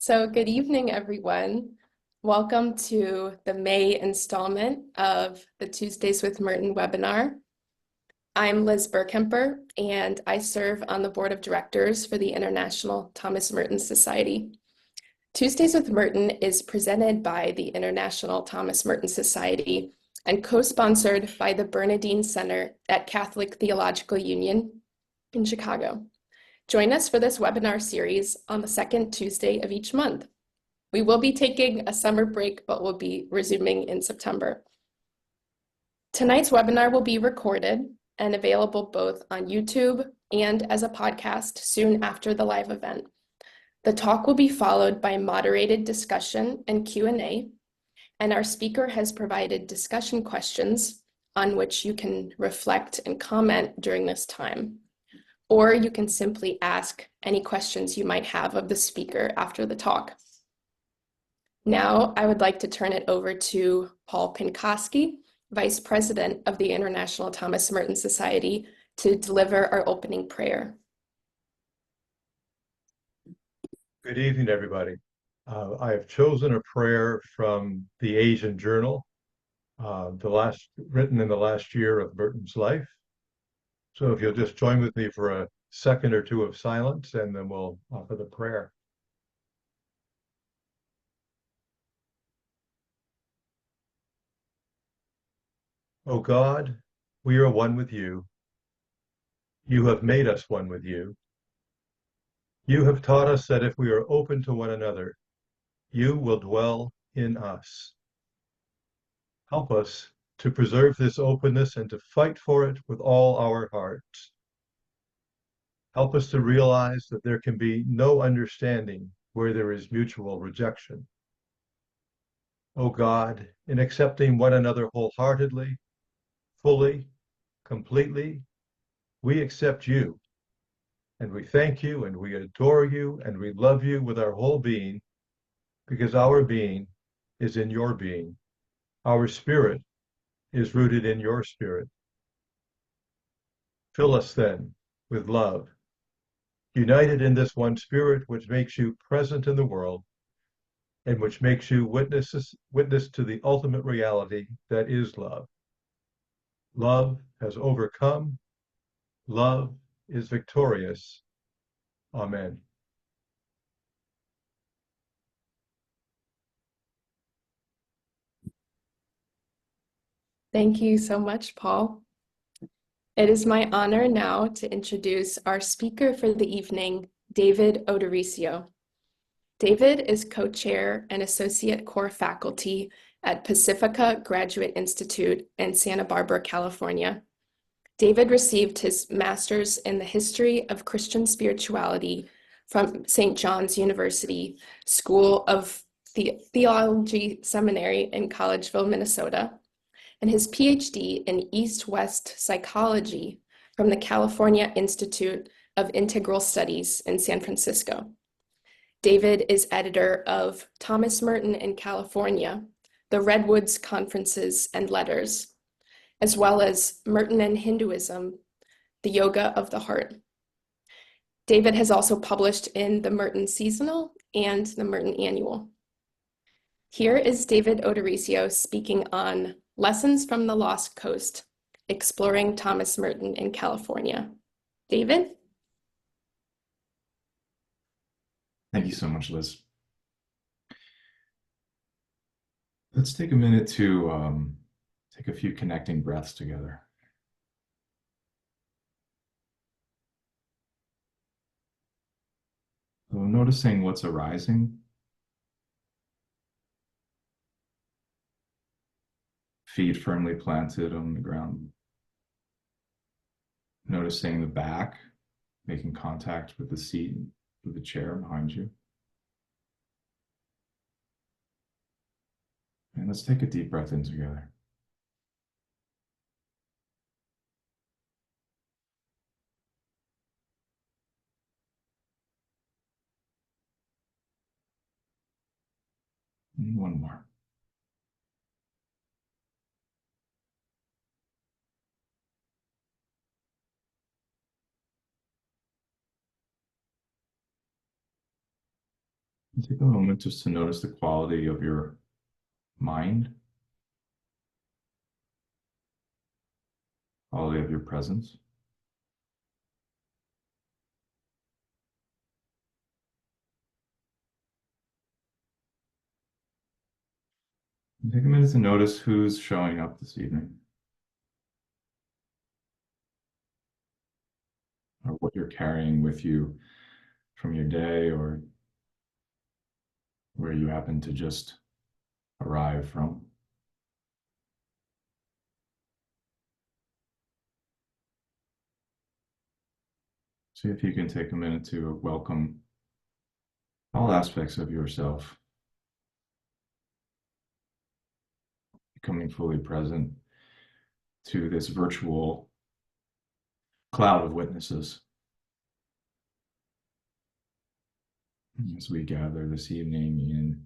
So, good evening, everyone. Welcome to the May installment of the Tuesdays with Merton webinar. I'm Liz Burkemper, and I serve on the board of directors for the International Thomas Merton Society. Tuesdays with Merton is presented by the International Thomas Merton Society and co-sponsored by the Bernardine Center at Catholic Theological Union in Chicago. Join us for this webinar series on the second Tuesday of each month. We will be taking a summer break, but we'll be resuming in September. Tonight's webinar will be recorded and available both on YouTube and as a podcast soon after the live event. The talk will be followed by moderated discussion and Q&A, and our speaker has provided discussion questions on which you can reflect and comment during this time. Or you can simply ask any questions you might have of the speaker after the talk. Now, I would like to turn it over to Paul Pinkoski, Vice President of the International Thomas Merton Society, to deliver our opening prayer. Good evening, everybody. I have chosen a prayer from the Asian Journal, written in the last year of Merton's life. So if you'll just join with me for a second or two of silence, and then we'll offer the prayer. O God, we are one with you. You have made us one with you. You have taught us that if we are open to one another, you will dwell in us. Help us to preserve this openness and to fight for it with all our hearts. Help us to realize that there can be no understanding where there is mutual rejection. O God, in accepting one another wholeheartedly, fully, completely, we accept you, and we thank you, and we adore you, and we love you with our whole being, because our being is in your being. Our spirit is rooted in your spirit. Fill us then with love, united in this one spirit which makes you present in the world and which makes you witness to the ultimate reality that is love. Love has overcome. Love is victorious. Amen. Thank you so much, Paul. It is my honor now to introduce our speaker for the evening, David Odorisio. David is co-chair and associate core faculty at Pacifica Graduate Institute in Santa Barbara, California. David received his master's in the history of Christian spirituality from St. John's University School of Theology Seminary in Collegeville, Minnesota, and his PhD in East-West Psychology from the California Institute of Integral Studies in San Francisco. David is editor of Thomas Merton in California, the Redwoods Conferences and Letters, as well as Merton and Hinduism, the Yoga of the Heart. David has also published in the Merton Seasonal and the Merton Annual. Here is David Odorisio speaking on Lessons from the Lost Coast, Exploring Thomas Merton in California. David? Thank you so much, Liz. Let's take a minute to take a few connecting breaths together. So noticing what's arising. Feet firmly planted on the ground. Noticing the back, making contact with the seat, with the chair behind you. And let's take a deep breath in together. And one more. Take a moment just to notice the quality of your mind, quality of your presence. And take a minute to notice who's showing up this evening, or what you're carrying with you from your day, or where you happen to just arrive from. See if you can take a minute to welcome all aspects of yourself, becoming fully present to this virtual cloud of witnesses as we gather this evening in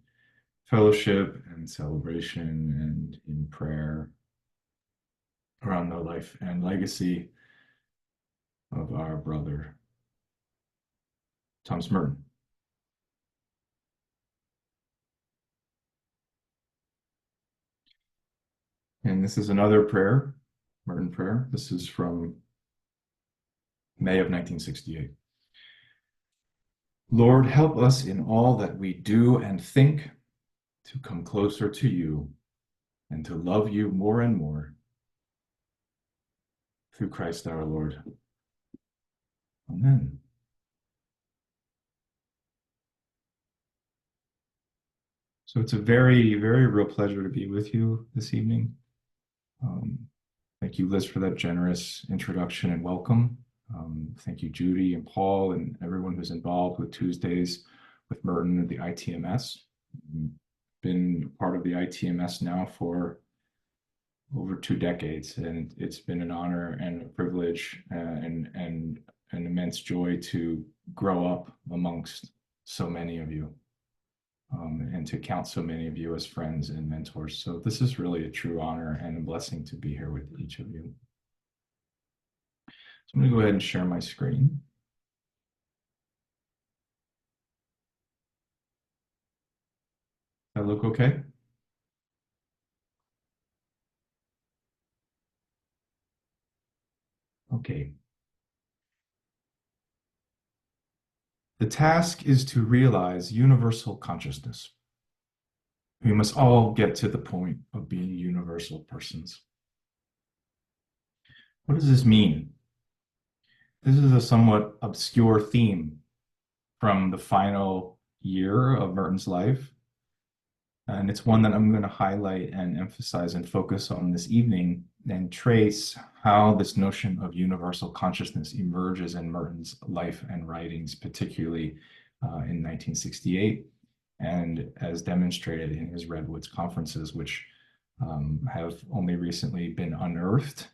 fellowship and celebration and in prayer around the life and legacy of our brother, Thomas Merton. And this is another prayer, Merton prayer. This is from May of 1968. Lord, help us in all that we do and think to come closer to you and to love you more and more. Through Christ our Lord. Amen. So it's a very, very real pleasure to be with you this evening. Thank you, Liz, for that generous introduction and welcome. Thank you, Judy and Paul and everyone who's involved with Tuesdays with Merton and the ITMS. Been part of the ITMS now for over 2 decades, and it's been an honor and a privilege and an immense joy to grow up amongst so many of you. And to count so many of you as friends and mentors. So this is really a true honor and a blessing to be here with each of you. So I'm going to go ahead and share my screen. That look okay? Okay. The task is to realize universal consciousness. We must all get to the point of being universal persons. What does this mean? This is a somewhat obscure theme from the final year of Merton's life. And it's one that I'm going to highlight and emphasize and focus on this evening and trace how this notion of universal consciousness emerges in Merton's life and writings, particularly in 1968, and as demonstrated in his Redwoods conferences, which have only recently been unearthed,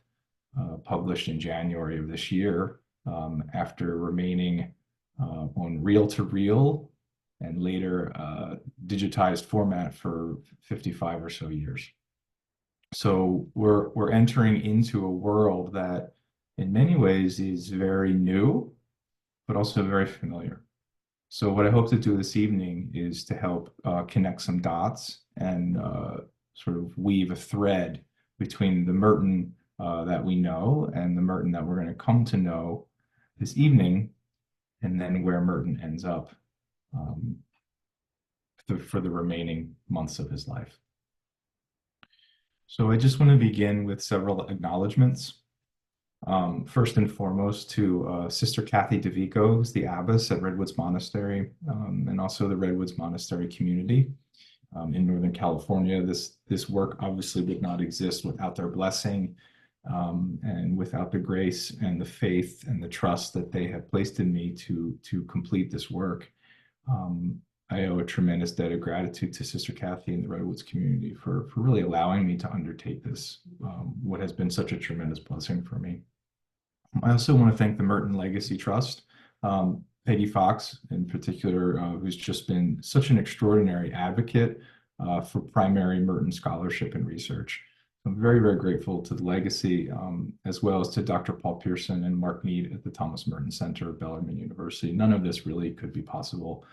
published in January of this year, after remaining on reel-to-reel and later digitized format for 55 or so years. So we're entering into a world that in many ways is very new, but also very familiar. So what I hope to do this evening is to help connect some dots and sort of weave a thread between the Merton that we know and the Merton that we're going to come to know this evening, and then where Merton ends up for the remaining months of his life. So I just want to begin with several acknowledgements. First and foremost to Sister Kathy DeVico, who's the abbess at Redwoods Monastery, and also the Redwoods Monastery community in Northern California. This work obviously would not exist without their blessing and without the grace and the faith and the trust that they have placed in me to complete this work. I owe a tremendous debt of gratitude to Sister Kathy and the Redwoods community for really allowing me to undertake this, what has been such a tremendous blessing for me. I also want to thank the Merton Legacy Trust, Peggy Fox in particular, who's just been such an extraordinary advocate for primary Merton scholarship and research. I'm very, very grateful to the Legacy, as well as to Dr. Paul Pearson and Mark Mead at the Thomas Merton Center at Bellarmine University. None of this really could be possible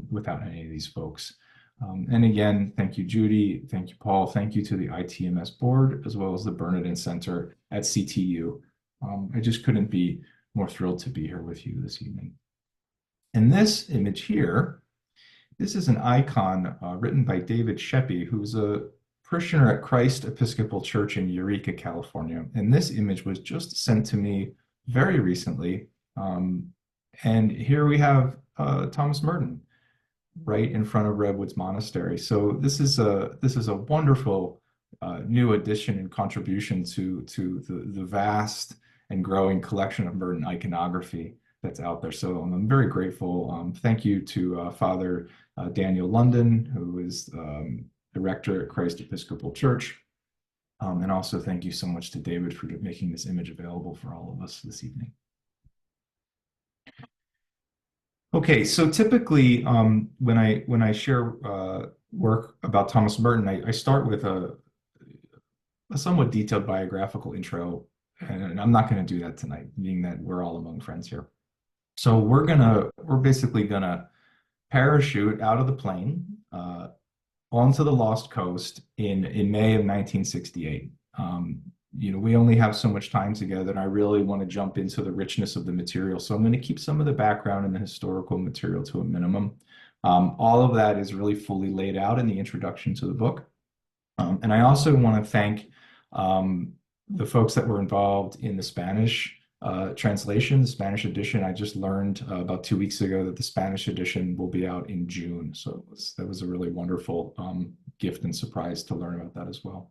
without any of these folks. And again, thank you, Judy. Thank you, Paul. Thank you to the ITMS board, as well as the Bernardin Center at CTU. I just couldn't be more thrilled to be here with you this evening. And this image here, this is an icon written by David Sheppy, who's a parishioner at Christ Episcopal Church in Eureka, California. And this image was just sent to me very recently. And here we have Thomas Merton right in front of Redwoods Monastery. So this is a wonderful new addition and contribution to the vast and growing collection of Merton iconography that's out there. So I'm very grateful. Thank you to Father Daniel London, who is the rector at Christ Episcopal Church. And also thank you so much to David for making this image available for all of us this evening. Okay, so typically when I share work about Thomas Merton, I start with a somewhat detailed biographical intro, and I'm not going to do that tonight, being that we're all among friends here. So we're basically gonna parachute out of the plane onto the Lost Coast in May of 1968. We only have so much time together, and I really want to jump into the richness of the material. So I'm going to keep some of the background and the historical material to a minimum. All of that is really fully laid out in the introduction to the book. And I also want to thank the folks that were involved in the Spanish translation, the Spanish edition. I just learned about 2 weeks ago that the Spanish edition will be out in June. So that was a really wonderful gift and surprise to learn about that as well.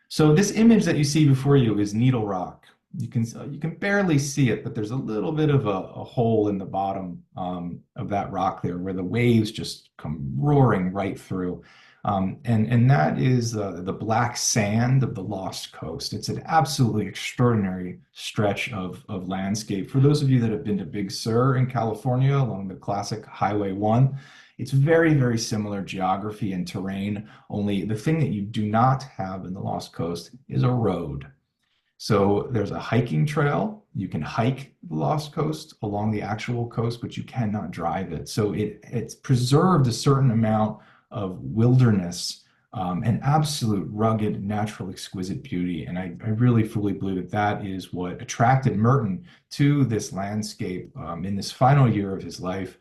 So this image that you see before you is Needle Rock. You can barely see it, but there's a little bit of a hole in the bottom of that rock there where the waves just come roaring right through. And that is the black sand of the Lost Coast. It's an absolutely extraordinary stretch of landscape. For those of you that have been to Big Sur in California along the classic Highway 1, it's very, very similar geography and terrain, only the thing that you do not have in the Lost Coast is a road. So there's a hiking trail. You can hike the Lost Coast along the actual coast, but you cannot drive it. So it's preserved a certain amount of wilderness and absolute rugged, natural, exquisite beauty. And I really fully believe that that is what attracted Merton to this landscape in this final year of his life.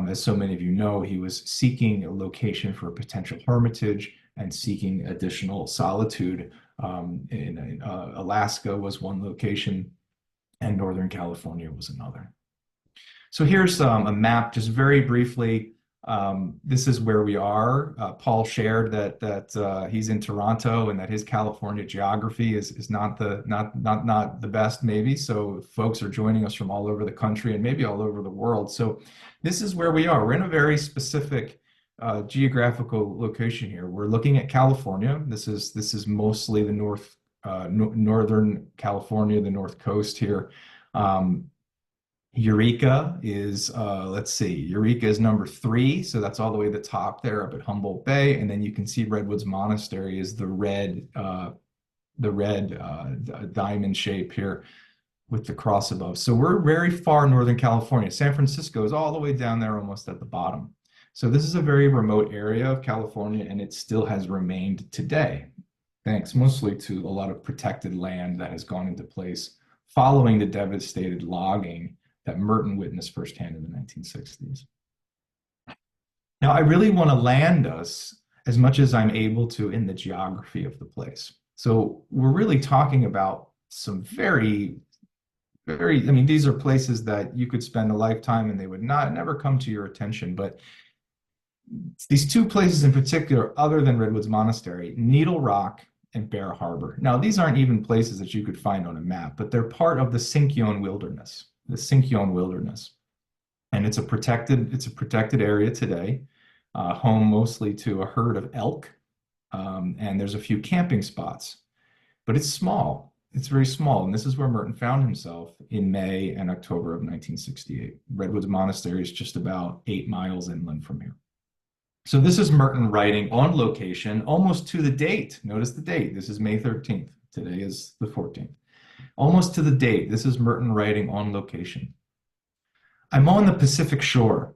As so many of you know, he was seeking a location for a potential hermitage and seeking additional solitude. Alaska was one location and Northern California was another. So here's a map just very briefly. This is where we are. Paul shared that he's in Toronto and that his California geography is not the best maybe. So folks are joining us from all over the country and maybe all over the world. So this is where we are. We're in a very specific geographical location here. We're looking at California. This is mostly the northern California, the North Coast here. Eureka is, let's see, Eureka is number 3. So that's all the way to the top there up at Humboldt Bay. And then you can see Redwoods Monastery is the red diamond shape here with the cross above. So we're very far Northern California. San Francisco is all the way down there almost at the bottom. So this is a very remote area of California, and it still has remained today, thanks mostly to a lot of protected land that has gone into place following the devastated logging that Merton witnessed firsthand in the 1960s. Now, I really want to land us as much as I'm able to in the geography of the place. So we're really talking about some very, I mean, these are places that you could spend a lifetime and they would never come to your attention. But these 2 places in particular, other than Redwoods Monastery, Needle Rock and Bear Harbor. Now, these aren't even places that you could find on a map, but they're part of the Sinkyone Wilderness. The Sinkyone Wilderness. And it's a protected area today, home mostly to a herd of elk, and there's a few camping spots. But it's small. It's very small, and this is where Merton found himself in May and October of 1968. Redwoods Monastery is just about 8 miles inland from here. So this is Merton writing on location, almost to the date. Notice the date. This is May 13th. Today is the 14th. Almost to the date. This is Merton writing on location. I'm on the Pacific shore.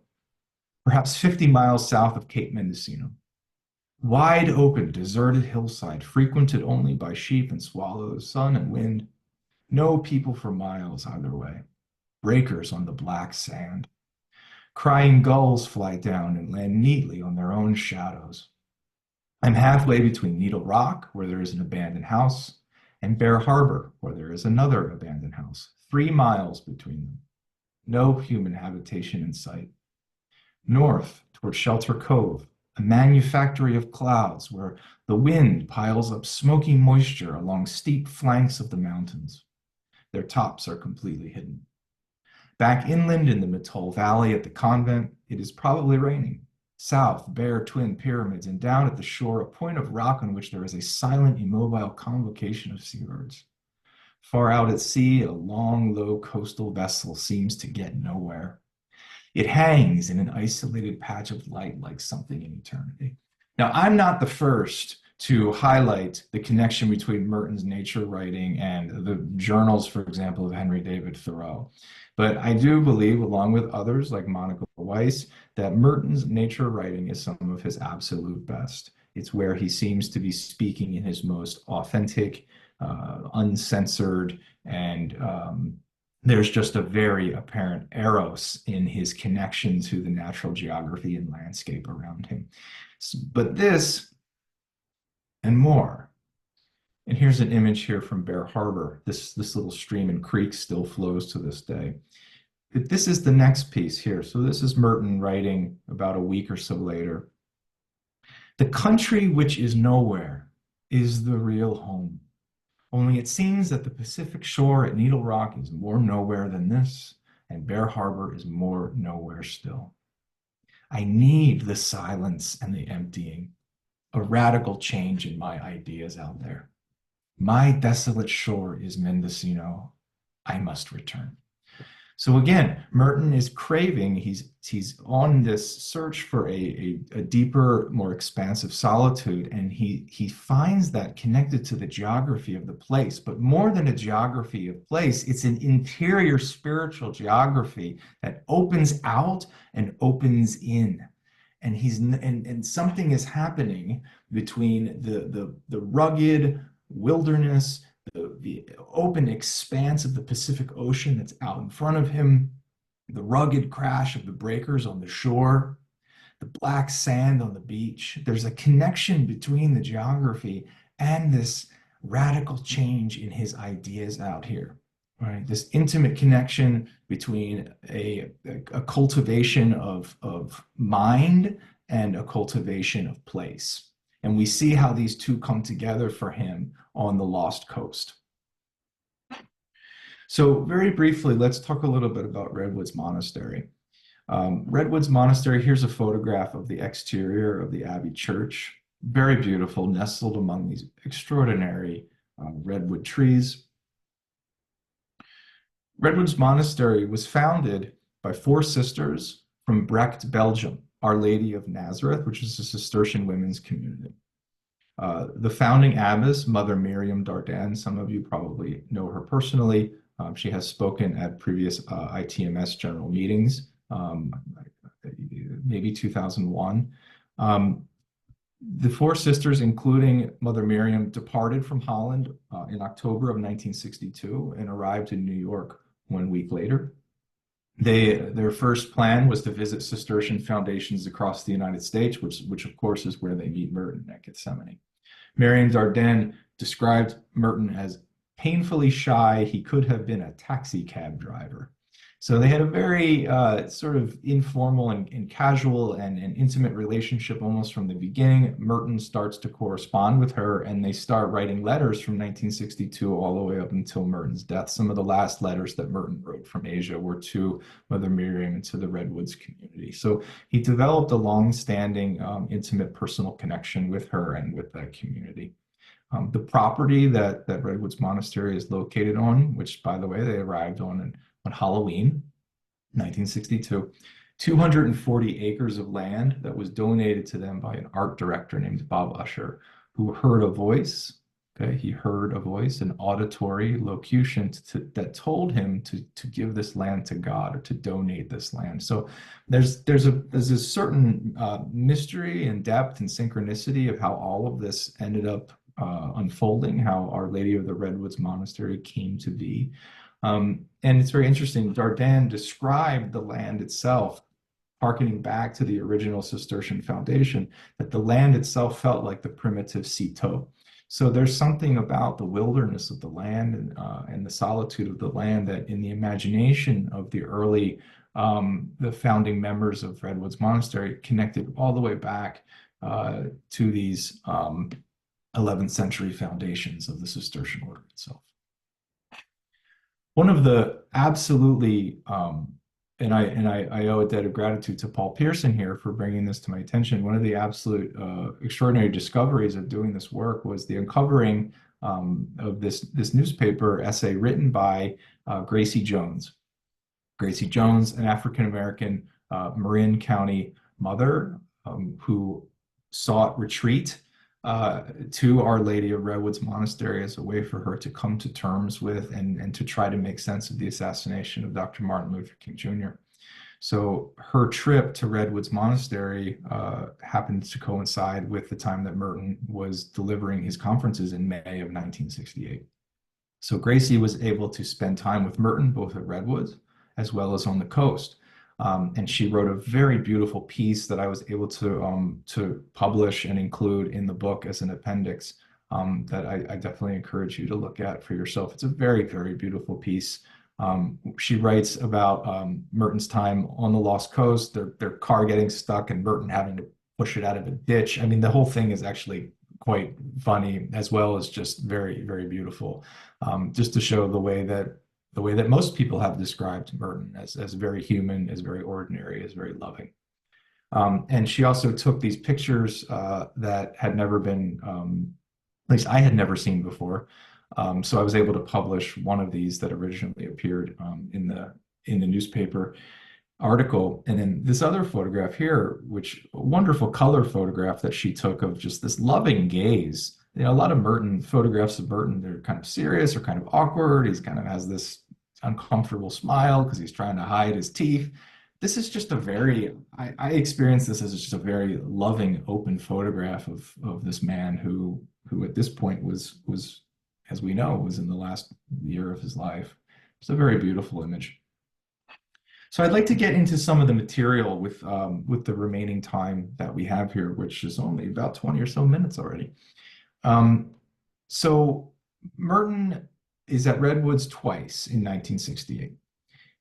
perhaps 50 miles south of Cape Mendocino. Wide open, deserted hillside, frequented only by sheep and swallows, sun and wind. No people for miles either way. Breakers on the black sand. Crying gulls fly down and land neatly on their own shadows. I'm halfway between Needle Rock, where there is an abandoned house, and Bear Harbor, where there is another abandoned house. 3 miles between them. No human habitation in sight. North, toward Shelter Cove, a manufactory of clouds where the wind piles up smoky moisture along steep flanks of the mountains. Their tops are completely hidden. Back inland in the Mattole Valley at the convent, it is probably raining. South, bare twin pyramids, and down at the shore, a point of rock on which there is a silent, immobile convocation of seabirds. Far out at sea, a long, low coastal vessel seems to get nowhere. It hangs in an isolated patch of light like something in eternity. Now, I'm not the first to highlight the connection between Merton's nature writing and the journals, for example, of Henry David Thoreau. But I do believe, along with others like Monica Weiss, that Merton's nature writing is some of his absolute best. It's where he seems to be speaking in his most authentic, uncensored, and there's just a very apparent eros in his connection to the natural geography and landscape around him. But this and more. And here's an image here from Bear Harbor. This little stream and creek still flows to this day. But this is the next piece here. So this is Merton writing about a week or so later. The country which is nowhere is the real home. Only it seems that the Pacific shore at Needle Rock is more nowhere than this, and Bear Harbor is more nowhere still. I need the silence and the emptying, a radical change in my ideas out there. My desolate shore is Mendocino. I must return. So again, Merton is craving, he's on this search for a deeper, more expansive solitude, and he finds that connected to the geography of the place. But more than a geography of place, it's an interior spiritual geography that opens out and opens in. And and something is happening between the rugged wilderness, the open expanse of the Pacific Ocean that's out in front of him, the rugged crash of the breakers on the shore, the black sand on the beach. There's a connection between the geography and this radical change in his ideas out here, right? This intimate connection between a cultivation of mind and a cultivation of place. And we see how these two come together for him on the Lost Coast. So very briefly, let's talk a little bit about Redwoods Monastery. Redwoods Monastery, here's a photograph of the exterior of the Abbey Church. Very beautiful, nestled among these extraordinary redwood trees. Redwoods Monastery was founded by 4 sisters from Brecht, Belgium, Our Lady of Nazareth, which is a Cistercian women's community. The founding abbess, Mother Miriam Dardenne, some of you probably know her personally. She has spoken at previous ITMS general meetings, maybe 2001. The 4 sisters, including Mother Miriam, departed from Holland in October of 1962 and arrived in New York 1 week later. Their first plan was to visit Cistercian foundations across the United States, which of course is where they meet Merton at Gethsemane. Miriam Dardenne described Merton as painfully shy. He could have been a taxi cab driver. So they had a very sort of informal and casual and intimate relationship almost from the beginning. Merton starts to correspond with her, and they start writing letters from 1962 all the way up until Merton's death. Some of the last letters that Merton wrote from Asia were to Mother Miriam and to the Redwoods community. So he developed a long-standing, intimate personal connection with her and with that community. The property that Redwoods Monastery is located on, which, by the way, they arrived on Halloween, 1962, 240 acres of land that was donated to them by an art director named Bob Usher, who heard a voice Okay, he heard a voice, an auditory locution that told him to give this land to God or to donate this land. So there's a certain mystery and depth and synchronicity of how all of this ended up unfolding, how Our Lady of the Redwoods Monastery came to be. And it's very interesting. Dardan described the land itself, harkening back to the original Cistercian foundation, that the land itself felt like the primitive citeau. So there's something about the wilderness of the land and the solitude of the land that in the imagination of the early, the founding members of Redwoods Monastery connected all the way back to these 11th century foundations of the Cistercian order itself. One of the absolutely, and I owe a debt of gratitude to Paul Pearson here for bringing this to my attention. One of the absolute extraordinary discoveries of doing this work was the uncovering of this newspaper essay written by Gracie Jones. Gracie Jones, an African-American Marin County mother who sought retreat to Our Lady of Redwoods Monastery as a way for her to come to terms with and to try to make sense of the assassination of Dr. Martin Luther King Jr. So her trip to Redwoods Monastery happened to coincide with the time that Merton was delivering his conferences in May of 1968. So Gracie was able to spend time with Merton, both at Redwoods as well as on the coast. And she wrote a very beautiful piece that I was able to publish and include in the book as an appendix that I definitely encourage you to look at for yourself. It's a very, very beautiful piece. She writes about Merton's time on the Lost Coast, their car getting stuck and Merton having to push it out of a ditch. I mean, the whole thing is actually quite funny as well as just very, very beautiful, just to show the way that most people have described Merton as very human, as very ordinary, as very loving. And she also took these pictures that had never been, at least I had never seen before. So I was able to publish one of these that originally appeared in the newspaper article. And then this other photograph here, which a wonderful color photograph that she took of just this loving gaze. You know, a lot of Merton photographs of Merton, they're kind of serious or kind of awkward. He's kind of has this uncomfortable smile because he's trying to hide his teeth. This is just a very, I experienced this as just a very loving, open photograph of this man who at this point was, as we know, was in the last year of his life. It's a very beautiful image. So I'd like to get into some of the material with the remaining time that we have here, which is only about 20 or so minutes already. So Merton is at Redwoods twice in 1968.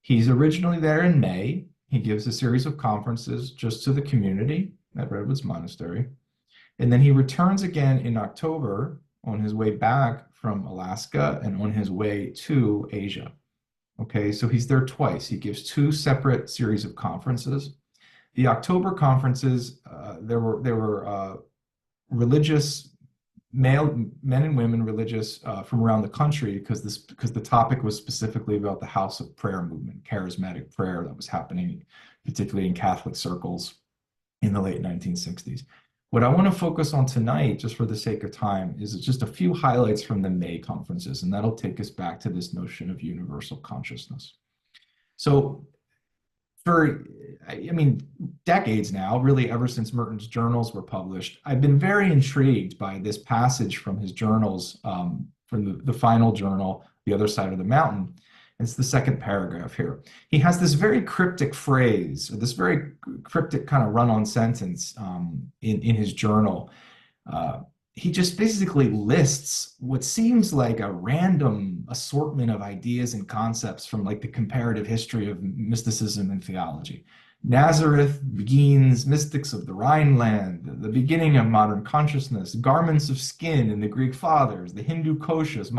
He's originally there in May. He gives a series of conferences just to the community at Redwoods Monastery. And then he returns again in October on his way back from Alaska and on his way to Asia. Okay, so he's there twice. He gives two separate series of conferences. The October conferences, there were religious men and women religious from around the country because the topic was specifically about the House of Prayer movement, charismatic prayer that was happening particularly in Catholic circles in the late 1960s. What I want to focus on tonight, just for the sake of time, is just a few highlights from the May conferences, and that'll take us back to this notion of universal consciousness. So for, decades now, really ever since Merton's journals were published, I've been very intrigued by this passage from his journals, from the final journal, The Other Side of the Mountain. It's the second paragraph here. He has this very cryptic phrase, or this very cryptic kind of run-on sentence in his journal. He just basically lists what seems like a random assortment of ideas and concepts from like the comparative history of mysticism and theology. Nazareth begins, mystics of the Rhineland, the beginning of modern consciousness, garments of skin in the Greek fathers, the Hindu koshas.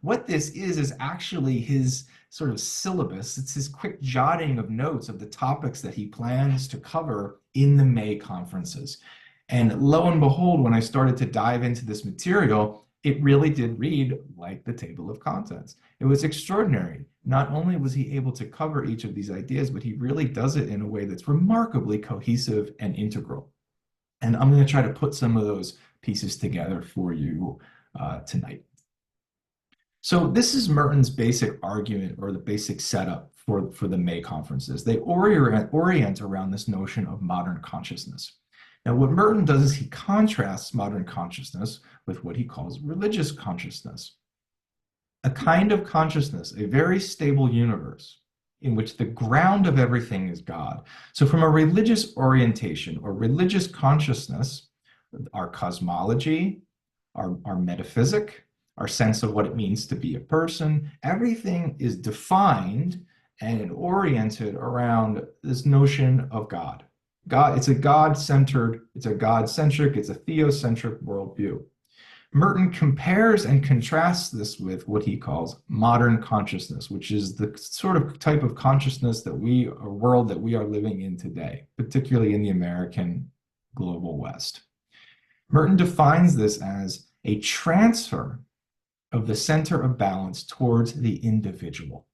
What this is actually his sort of syllabus. It's his quick jotting of notes of the topics that he plans to cover in the May conferences. And lo and behold, when I started to dive into this material, it really did read like the table of contents. It was extraordinary. Not only was he able to cover each of these ideas, but he really does it in a way that's remarkably cohesive and integral. And I'm going to try to put some of those pieces together for you tonight. So this is Merton's basic argument, or the basic setup for the May conferences. They orient around this notion of modern consciousness. Now, what Merton does is he contrasts modern consciousness with what he calls religious consciousness, a kind of consciousness, a very stable universe in which the ground of everything is God. So from a religious orientation or religious consciousness, our cosmology, our metaphysic, our sense of what it means to be a person, everything is defined and oriented around this notion of God. God, it's a God-centered, it's a God-centric, it's a theocentric worldview. Merton compares and contrasts this with what he calls modern consciousness, which is the sort of type of consciousness or world that we are living in today, particularly in the American global West. Merton defines this as a transfer of the center of balance towards the individual,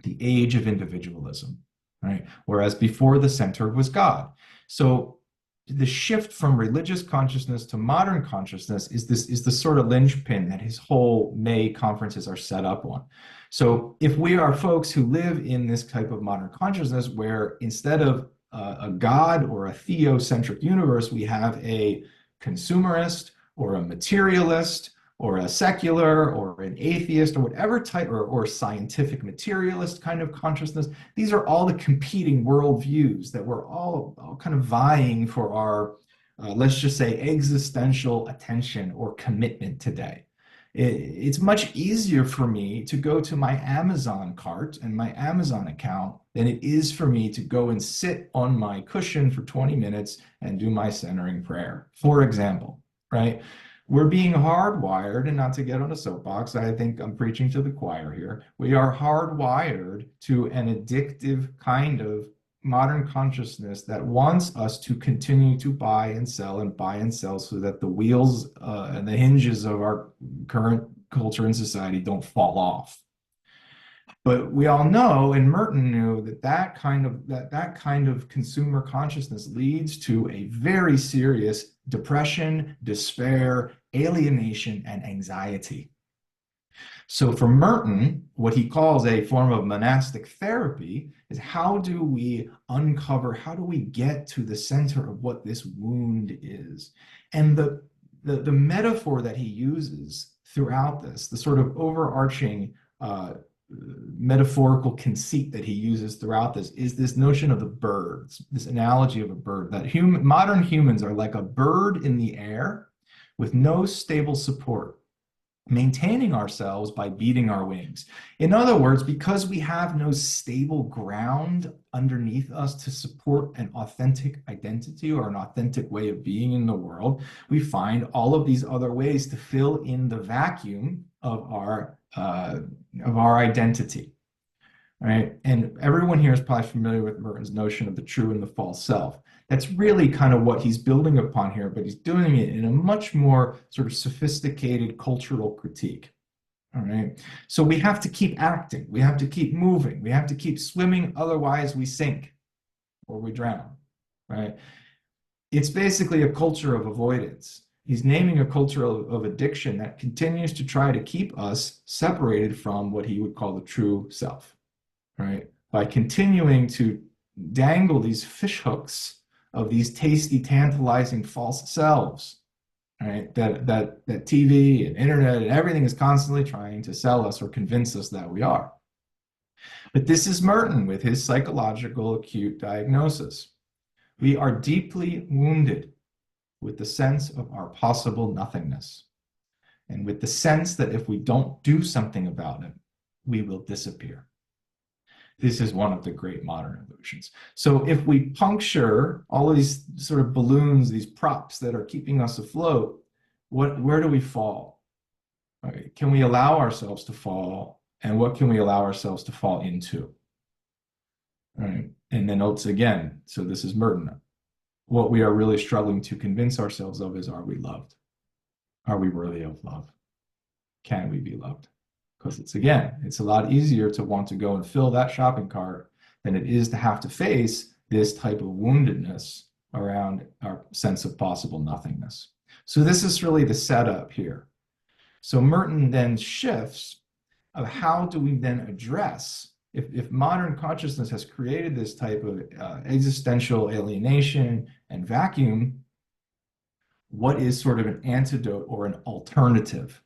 the age of individualism, right? Whereas before the center was God. So the shift from religious consciousness to modern consciousness is the sort of linchpin that his whole May conferences are set up on. So if we are folks who live in this type of modern consciousness where instead of a God or a theocentric universe, we have a consumerist or a materialist or a secular or an atheist or whatever type, or scientific materialist kind of consciousness. These are all the competing worldviews that we're all kind of vying for our, let's just say, existential attention or commitment today. It's much easier for me to go to my Amazon cart and my Amazon account than it is for me to go and sit on my cushion for 20 minutes and do my centering prayer, for example, right? We're being hardwired, and not to get on a soapbox, I think I'm preaching to the choir here. We are hardwired to an addictive kind of modern consciousness that wants us to continue to buy and sell so that the wheels and the hinges of our current culture and society don't fall off. But we all know, and Merton knew, that kind of consumer consciousness leads to a very serious depression, despair, alienation, and anxiety. So for Merton, what he calls a form of monastic therapy is how do we get to the center of what this wound is? And the metaphor that he uses throughout this, the sort of overarching metaphorical conceit that he uses throughout this, is this notion of the birds, this analogy of a bird, that modern humans are like a bird in the air with no stable support, maintaining ourselves by beating our wings. In other words, because we have no stable ground underneath us to support an authentic identity or an authentic way of being in the world, we find all of these other ways to fill in the vacuum of our identity, right? And everyone here is probably familiar with Merton's notion of the true and the false self. That's really kind of what he's building upon here, but he's doing it in a much more sort of sophisticated cultural critique. All right. So we have to keep acting. We have to keep moving. We have to keep swimming. Otherwise, we sink or we drown. Right. It's basically a culture of avoidance. He's naming a culture of addiction that continues to try to keep us separated from what he would call the true self. Right. By continuing to dangle these fish hooks of these tasty, tantalizing false selves, right? That TV and internet and everything is constantly trying to sell us or convince us that we are. But this is Merton with his psychological acute diagnosis. We are deeply wounded with the sense of our possible nothingness, and with the sense that if we don't do something about it, we will disappear. This is one of the great modern illusions. So if we puncture all of these sort of balloons, these props that are keeping us afloat, where do we fall? Right? Can we allow ourselves to fall? And what can we allow ourselves to fall into? Right? And then notes again, so this is Merton. What we are really struggling to convince ourselves of is, are we loved? Are we worthy of love? Can we be loved? Because it's a lot easier to want to go and fill that shopping cart than it is to have to face this type of woundedness around our sense of possible nothingness. So this is really the setup here. So Merton then shifts of how do we then address if modern consciousness has created this type of existential alienation and vacuum, what is sort of an antidote or an alternative?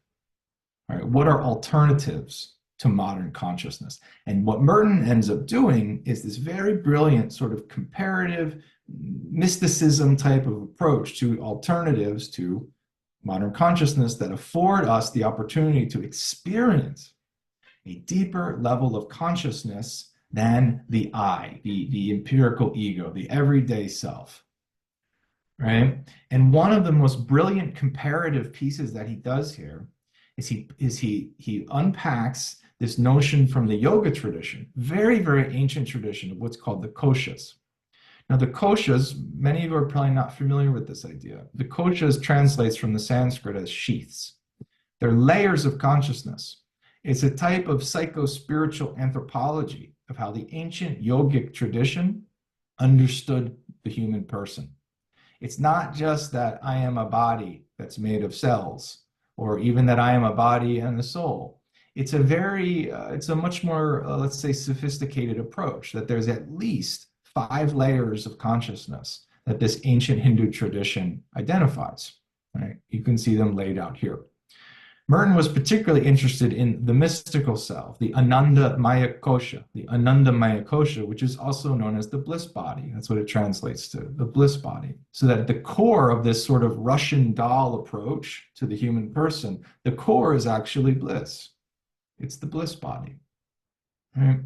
All right, what are alternatives to modern consciousness? And what Merton ends up doing is this very brilliant sort of comparative mysticism type of approach to alternatives to modern consciousness that afford us the opportunity to experience a deeper level of consciousness than the I, the empirical ego, the everyday self, right? And one of the most brilliant comparative pieces that he does here is he unpacks this notion from the yoga tradition, very, very ancient tradition of what's called the koshas. Now, the koshas, many of you are probably not familiar with this idea. The koshas translates from the Sanskrit as sheaths. They're layers of consciousness. It's a type of psycho-spiritual anthropology of how the ancient yogic tradition understood the human person. It's not just that I am a body that's made of cells, or even that I am a body and a soul. It's a much more, let's say, sophisticated approach, that there's at least 5 layers of consciousness that this ancient Hindu tradition identifies. Right? You can see them laid out here. Merton was particularly interested in the mystical self, the Ananda Maya Kosha, which is also known as the bliss body. That's what it translates to, the bliss body. So that the core of this sort of Russian doll approach to the human person, the core is actually bliss. It's the bliss body. Right?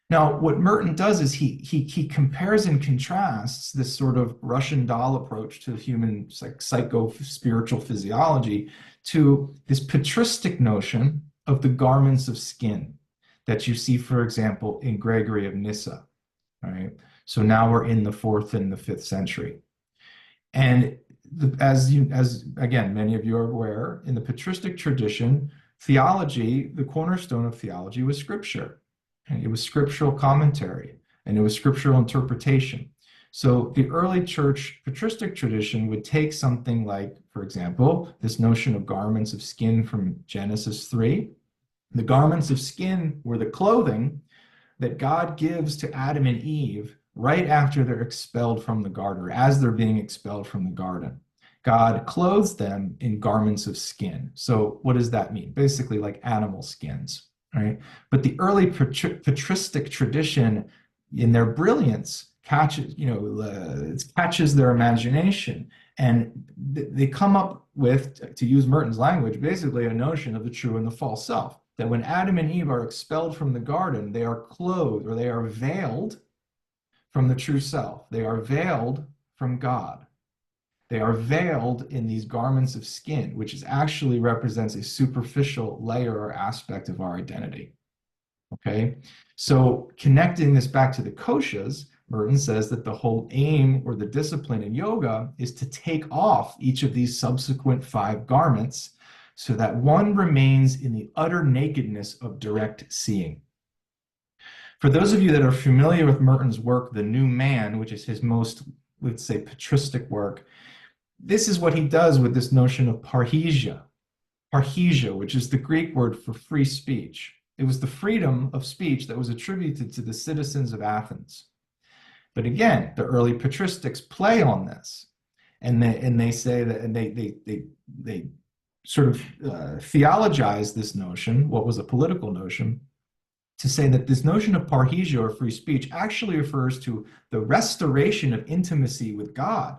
Now, what Merton does is he compares and contrasts this sort of Russian doll approach to human psycho-spiritual physiology to this patristic notion of the garments of skin that you see, for example, in Gregory of Nyssa. Right? So now we're in the 4th and the 5th century. And as again, many of you are aware, in the patristic tradition, theology, the cornerstone of theology was scripture. And it was scriptural commentary, and it was scriptural interpretation. So the early church patristic tradition would take something like, for example, this notion of garments of skin from Genesis 3. The garments of skin were the clothing that God gives to Adam and Eve right after they're expelled from the garden, or as they're being expelled from the garden. God clothes them in garments of skin. So what does that mean? Basically like animal skins. Right? But the early patristic tradition, in their brilliance, catches their imagination, and they come up with, to use Merton's language, basically a notion of the true and the false self. That when Adam and Eve are expelled from the garden, they are clothed, or they are veiled from the true self. They are veiled from God. They are veiled in these garments of skin, which actually represents a superficial layer or aspect of our identity. Okay, so connecting this back to the koshas, Merton says that the whole aim or the discipline in yoga is to take off each of these subsequent 5 garments so that one remains in the utter nakedness of direct seeing. For those of you that are familiar with Merton's work, The New Man, which is his most, let's say, patristic work, this is what he does with this notion of parrhesia, which is the Greek word for free speech. It was the freedom of speech that was attributed to the citizens of Athens. But again, the early patristics play on this, and they say that, and they sort of theologize this notion, what was a political notion, to say that this notion of parrhesia or free speech actually refers to the restoration of intimacy with God.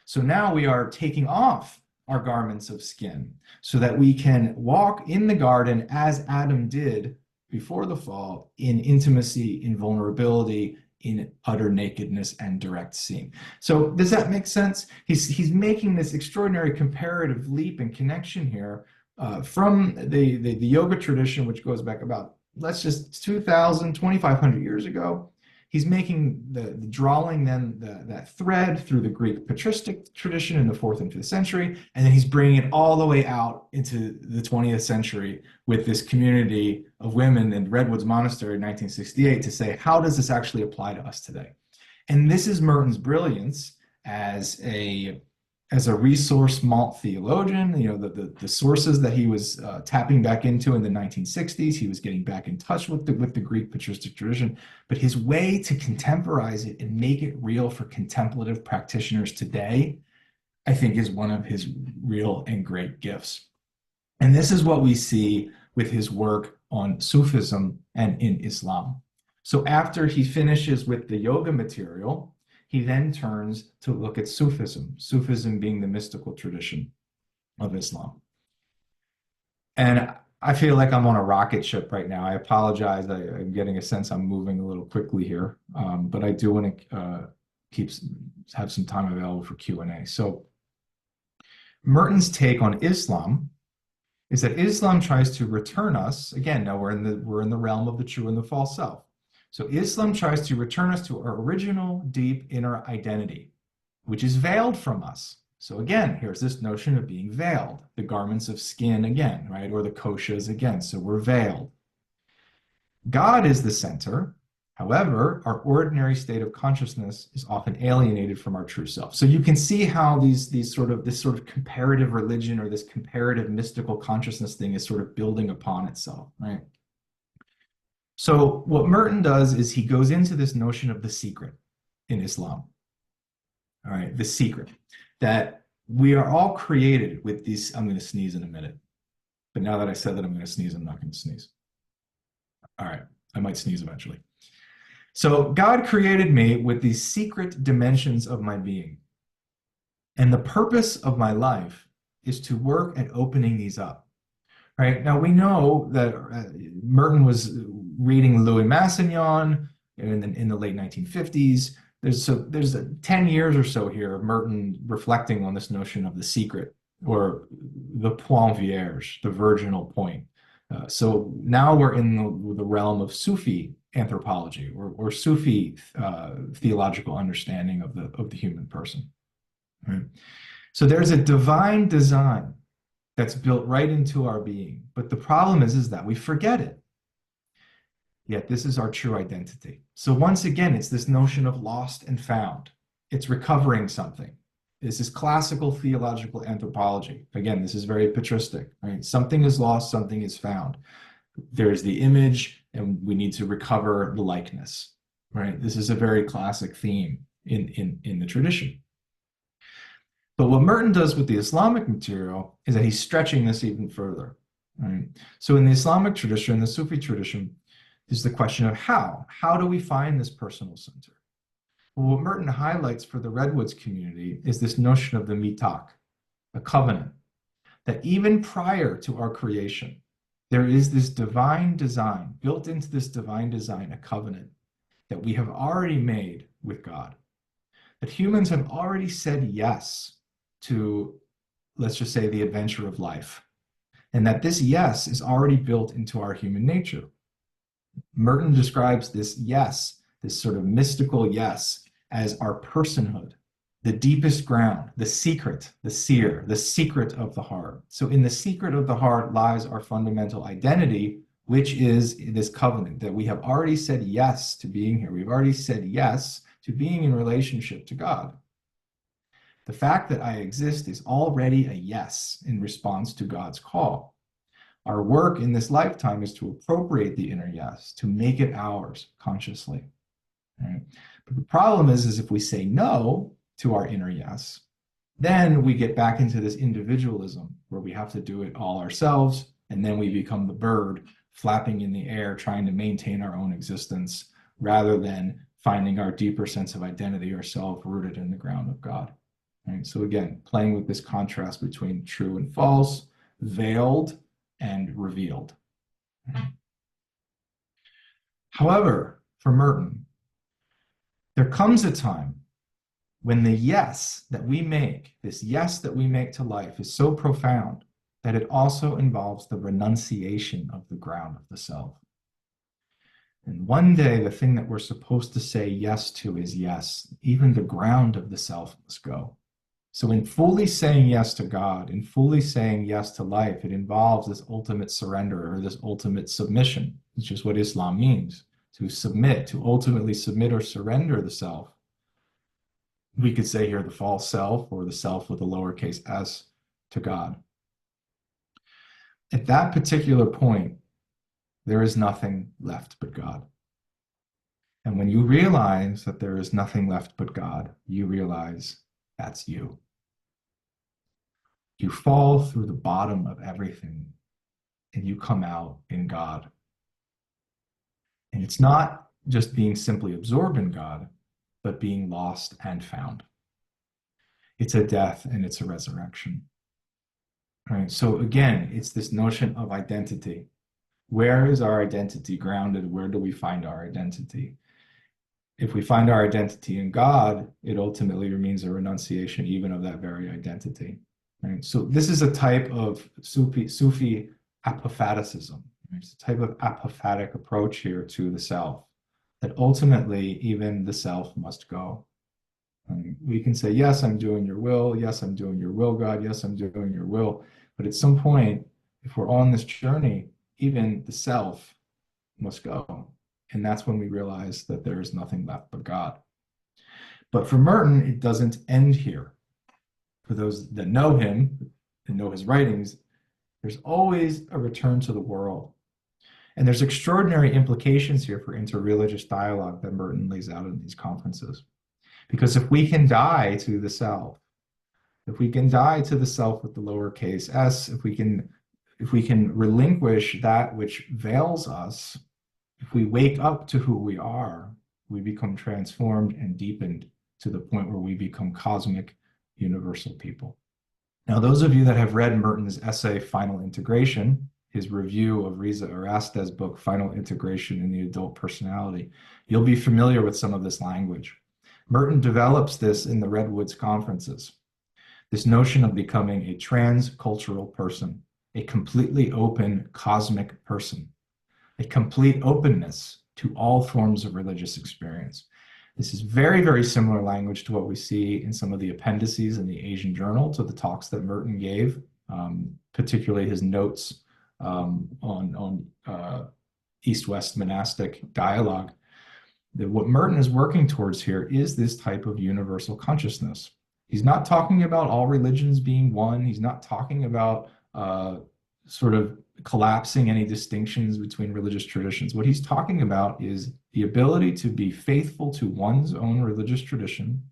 So now we are taking off our garments of skin so that we can walk in the garden as Adam did before the fall, in intimacy, in vulnerability, in utter nakedness and direct seeing. So does that make sense? He's making this extraordinary comparative leap and connection here from the yoga tradition, which goes back about, let's just 2,000, 2,500 years ago. He's making drawing then that thread through the Greek patristic tradition in the 4th and 5th century, and then he's bringing it all the way out into the 20th century with this community of women in Redwoods Monastery in 1968 to say, how does this actually apply to us today? And this is Merton's brilliance as a as a resource malt theologian, the sources that he was tapping back into in the 1960s, he was getting back in touch with the Greek patristic tradition, but his way to contemporize it and make it real for contemplative practitioners today, I think, is one of his real and great gifts. And this is what we see with his work on Sufism and in Islam. So after he finishes with the yoga material, he then turns to look at Sufism, Sufism being the mystical tradition of Islam. And I feel like I'm on a rocket ship right now. I apologize. I'm getting a sense I'm moving a little quickly here, but I do want to have some time available for Q&A. So Merton's take on Islam is that Islam tries to return us, again, now we're in the realm of the true and the false self. So Islam tries to return us to our original deep inner identity, which is veiled from us. So again, here's this notion of being veiled, the garments of skin again, right? Or the koshas again, so we're veiled. God is the center. However, our ordinary state of consciousness is often alienated from our true self. So you can see how this sort of comparative religion or this comparative mystical consciousness thing is sort of building upon itself, right? So what Merton does is he goes into this notion of the secret in Islam. All right, the secret that we are all created with these. I'm going to sneeze in a minute, but now that I said that I'm going to sneeze, I'm not going to sneeze. All right, I might sneeze eventually. So God created me with these secret dimensions of my being. And the purpose of my life is to work at opening these up. Right? Now we know that Merton was reading Louis Massignon in the late 1950s. There's 10 years or so here of Merton reflecting on this notion of the secret, or the point vierge, the virginal point. So now we're in the realm of Sufi anthropology, or Sufi theological understanding of the human person. Right? So there's a divine design that's built right into our being. But the problem is that we forget it. Yet this is our true identity. So once again, it's this notion of lost and found. It's recovering something. This is classical theological anthropology. Again, this is very patristic, right? Something is lost, something is found. There's the image, and we need to recover the likeness, right? This is a very classic theme in the tradition. But what Merton does with the Islamic material is that he's stretching this even further, right? So in the Islamic tradition, the Sufi tradition, is the question of how. How do we find this personal center? Well, what Merton highlights for the Redwoods community is this notion of the mitak, a covenant, that even prior to our creation, there is this divine design, built into this divine design, a covenant that we have already made with God, that humans have already said yes to, let's just say, the adventure of life, and that this yes is already built into our human nature. Merton describes this yes, this sort of mystical yes, as our personhood, the deepest ground, the secret, the seer, the secret of the heart. So in the secret of the heart lies our fundamental identity, which is this covenant that we have already said yes to being here. We've already said yes to being in relationship to God. The fact that I exist is already a yes in response to God's call. Our work in this lifetime is to appropriate the inner yes, to make it ours consciously. Right? But the problem is if we say no to our inner yes, then we get back into this individualism where we have to do it all ourselves, and then we become the bird flapping in the air trying to maintain our own existence rather than finding our deeper sense of identity or self rooted in the ground of God. Right? So again, playing with this contrast between true and false, veiled and revealed. However, for Merton, there comes a time when the yes that we make, this yes that we make to life, is so profound that it also involves the renunciation of the ground of the self. And one day, the thing that we're supposed to say yes to is yes. Even the ground of the self must go. So in fully saying yes to God, in fully saying yes to life, it involves this ultimate surrender or this ultimate submission, which is what Islam means, to submit, to ultimately submit or surrender the self we could say here the false self, or the self with a lowercase s, to God. At that particular point, there is nothing left but God. And when you realize that there is nothing left but God, you realize that's you. You fall through the bottom of everything and you come out in God. And it's not just being simply absorbed in God, but being lost and found. It's a death and it's a resurrection. Right? So again, it's this notion of identity. Where is our identity grounded? Where do we find our identity? If we find our identity in God, it ultimately means a renunciation even of that very identity. Right? So this is a type of Sufi apophaticism. It's a type of apophatic approach here to the self, that ultimately even the self must go. We can say, yes, I'm doing your will. Yes, I'm doing your will, God. Yes, I'm doing your will. But at some point, if we're on this journey, even the self must go. And that's when we realize that there is nothing left but God. But for Merton, it doesn't end here. For those that know him and know his writings, there's always a return to the world. And there's extraordinary implications here for interreligious dialogue that Merton lays out in these conferences. Because if we can die to the self, if we can die to the self with the lowercase s, if we can relinquish that which veils us, if we wake up to who we are, we become transformed and deepened to the point where we become cosmic, universal people. Now, those of you that have read Merton's essay, Final Integration, his review of Riza Erasta's book, Final Integration in the Adult Personality, you'll be familiar with some of this language. Merton develops this in the Redwoods conferences, this notion of becoming a transcultural person, a completely open cosmic person, a complete openness to all forms of religious experience. This is very, very similar language to what we see in some of the appendices in the Asian Journal to the talks that Merton gave, particularly his notes on East-West monastic dialogue. What Merton is working towards here is this type of universal consciousness. He's not talking about all religions being one. He's not talking about sort of collapsing any distinctions between religious traditions. What he's talking about is the ability to be faithful to one's own religious tradition,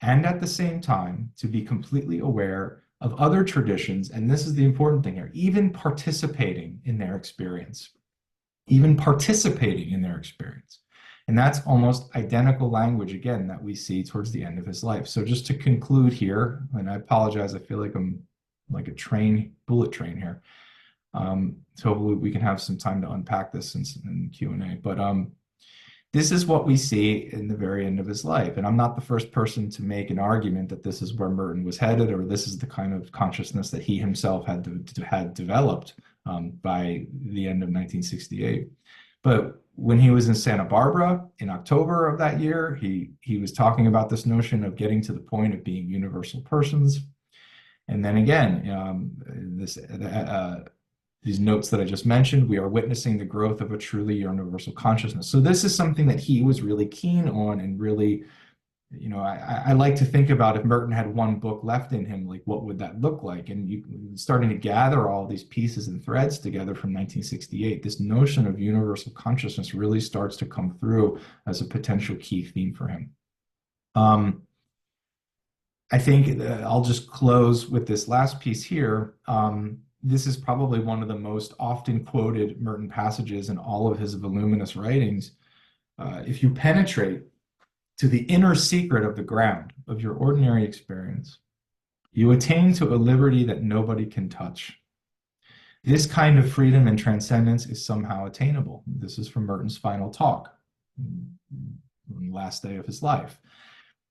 and at the same time to be completely aware of other traditions, and this is the important thing here, even participating in their experience. Even participating in their experience. And that's almost identical language, again, that we see towards the end of his life. So just to conclude here, and I apologize, I feel like I'm like a bullet train here. So hopefully we can have some time to unpack this in Q&A. But this is what we see in the very end of his life. And I'm not the first person to make an argument that this is where Merton was headed, or this is the kind of consciousness that he himself had developed by the end of 1968. But when he was in Santa Barbara in October of that year, he was talking about this notion of getting to the point of being universal persons. And then again, these notes that I just mentioned, we are witnessing the growth of a truly universal consciousness. So this is something that he was really keen on, and really, you know, I like to think about if Merton had one book left in him, like what would that look like? And you starting to gather all these pieces and threads together from 1968, this notion of universal consciousness really starts to come through as a potential key theme for him. I think I'll just close with this last piece here. This is probably one of the most often quoted Merton passages in all of his voluminous writings. If you penetrate to the inner secret of the ground of your ordinary experience, you attain to a liberty that nobody can touch. This kind of freedom and transcendence is somehow attainable. This is from Merton's final talk, on the last day of his life.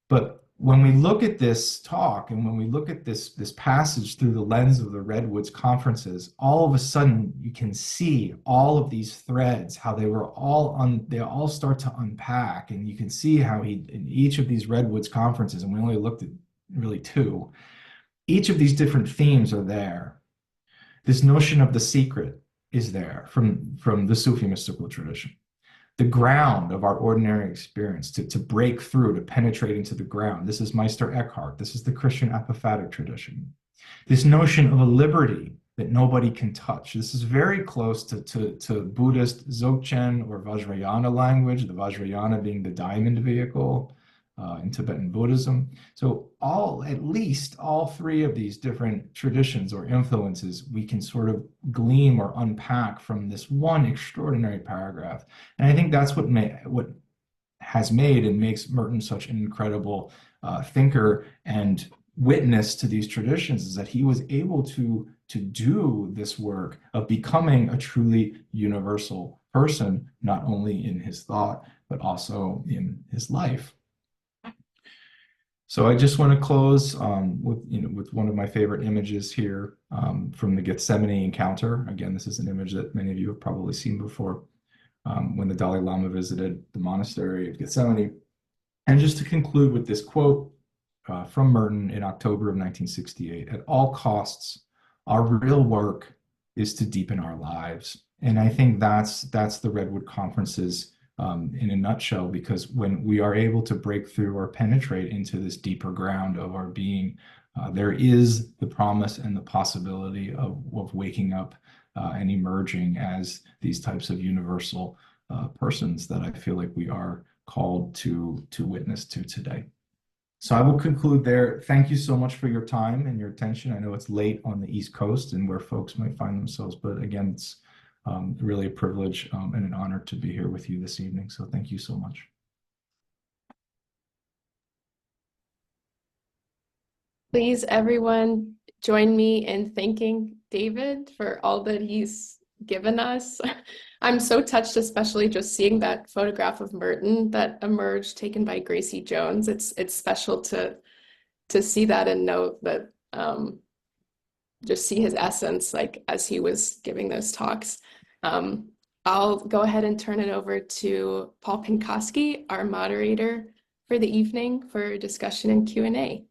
But when we look at this talk, and when we look at this passage through the lens of the Redwoods conferences, all of a sudden you can see all of these threads, how they all start to unpack, and you can see how in each of these Redwoods conferences, and we only looked at really two, each of these different themes are there. This notion of the secret is there from the Sufi mystical tradition. the ground of our ordinary experience, to break through, to penetrate into the ground. This is Meister Eckhart. This is the Christian apophatic tradition. This notion of a liberty that nobody can touch. This is very close to Buddhist Dzogchen or Vajrayana language, the Vajrayana being the diamond vehicle in Tibetan Buddhism. So at least all three of these different traditions or influences we can sort of glean or unpack from this one extraordinary paragraph. And I think that's what has made and makes Merton such an incredible thinker and witness to these traditions, is that he was able to do this work of becoming a truly universal person, not only in his thought, but also in his life. So I just want to close with one of my favorite images here from the Gethsemane encounter. Again, this is an image that many of you have probably seen before, when the Dalai Lama visited the monastery of Gethsemane. And just to conclude with this quote from Merton in October of 1968, "At all costs, our real work is to deepen our lives." And I think that's the Redwood Conferences in a nutshell, because when we are able to break through or penetrate into this deeper ground of our being, there is the promise and the possibility of waking up and emerging as these types of universal persons that I feel like we are called to witness to today. So I will conclude there. Thank you so much for your time and your attention. I know it's late on the East Coast and where folks might find themselves, but again, it's really a privilege and an honor to be here with you this evening. So thank you so much. Please, everyone, join me in thanking David for all that he's given us. I'm so touched, especially just seeing that photograph of Merton that emerged, taken by Gracie Jones. It's special to see that and know that, just see his essence, like as he was giving those talks. I'll go ahead and turn it over to Paul Pinkowski, our moderator for the evening, for discussion and Q&A.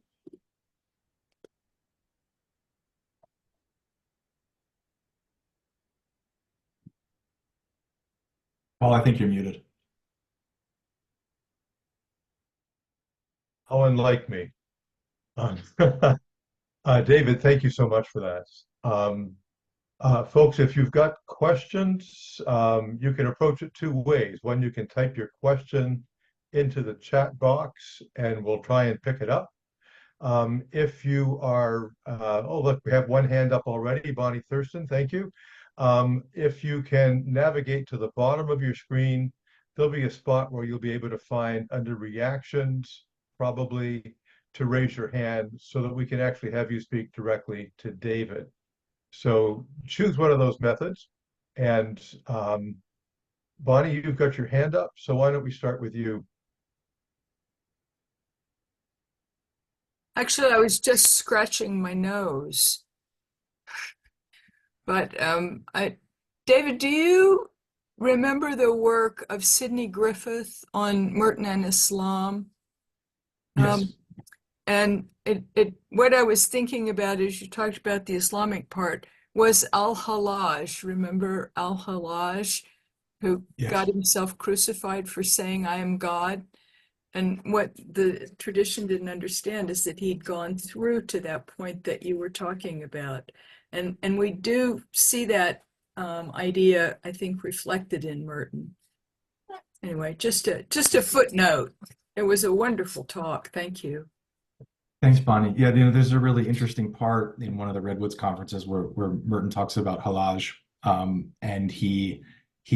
Paul, I think you're muted. Oh, unlike me. David, thank you so much for that. Folks, if you've got questions, you can approach it two ways. One, you can type your question into the chat box and we'll try and pick it up. If you are, oh, look, we have one hand up already, Bonnie Thurston, thank you. If you can navigate to the bottom of your screen, there'll be a spot where you'll be able to find under reactions, probably, to raise your hand so that we can actually have you speak directly to David. So choose one of those methods. And Bonnie, you've got your hand up, so why don't we start with you? Actually, I was just scratching my nose. But David, do you remember the work of Sidney Griffith on Merton and Islam? Yes. And what I was thinking about as you talked about the Islamic part was Al-Hallaj. Remember Al-Hallaj, who Yes. got himself crucified for saying, "I am God"? And what the tradition didn't understand is that he'd gone through to that point that you were talking about. And we do see that idea, I think, reflected in Merton. Anyway, just a footnote. It was a wonderful talk. Thank you. Thanks, Bonnie. Yeah, there's a really interesting part in one of the Redwoods conferences where Merton talks about Hallaj, and he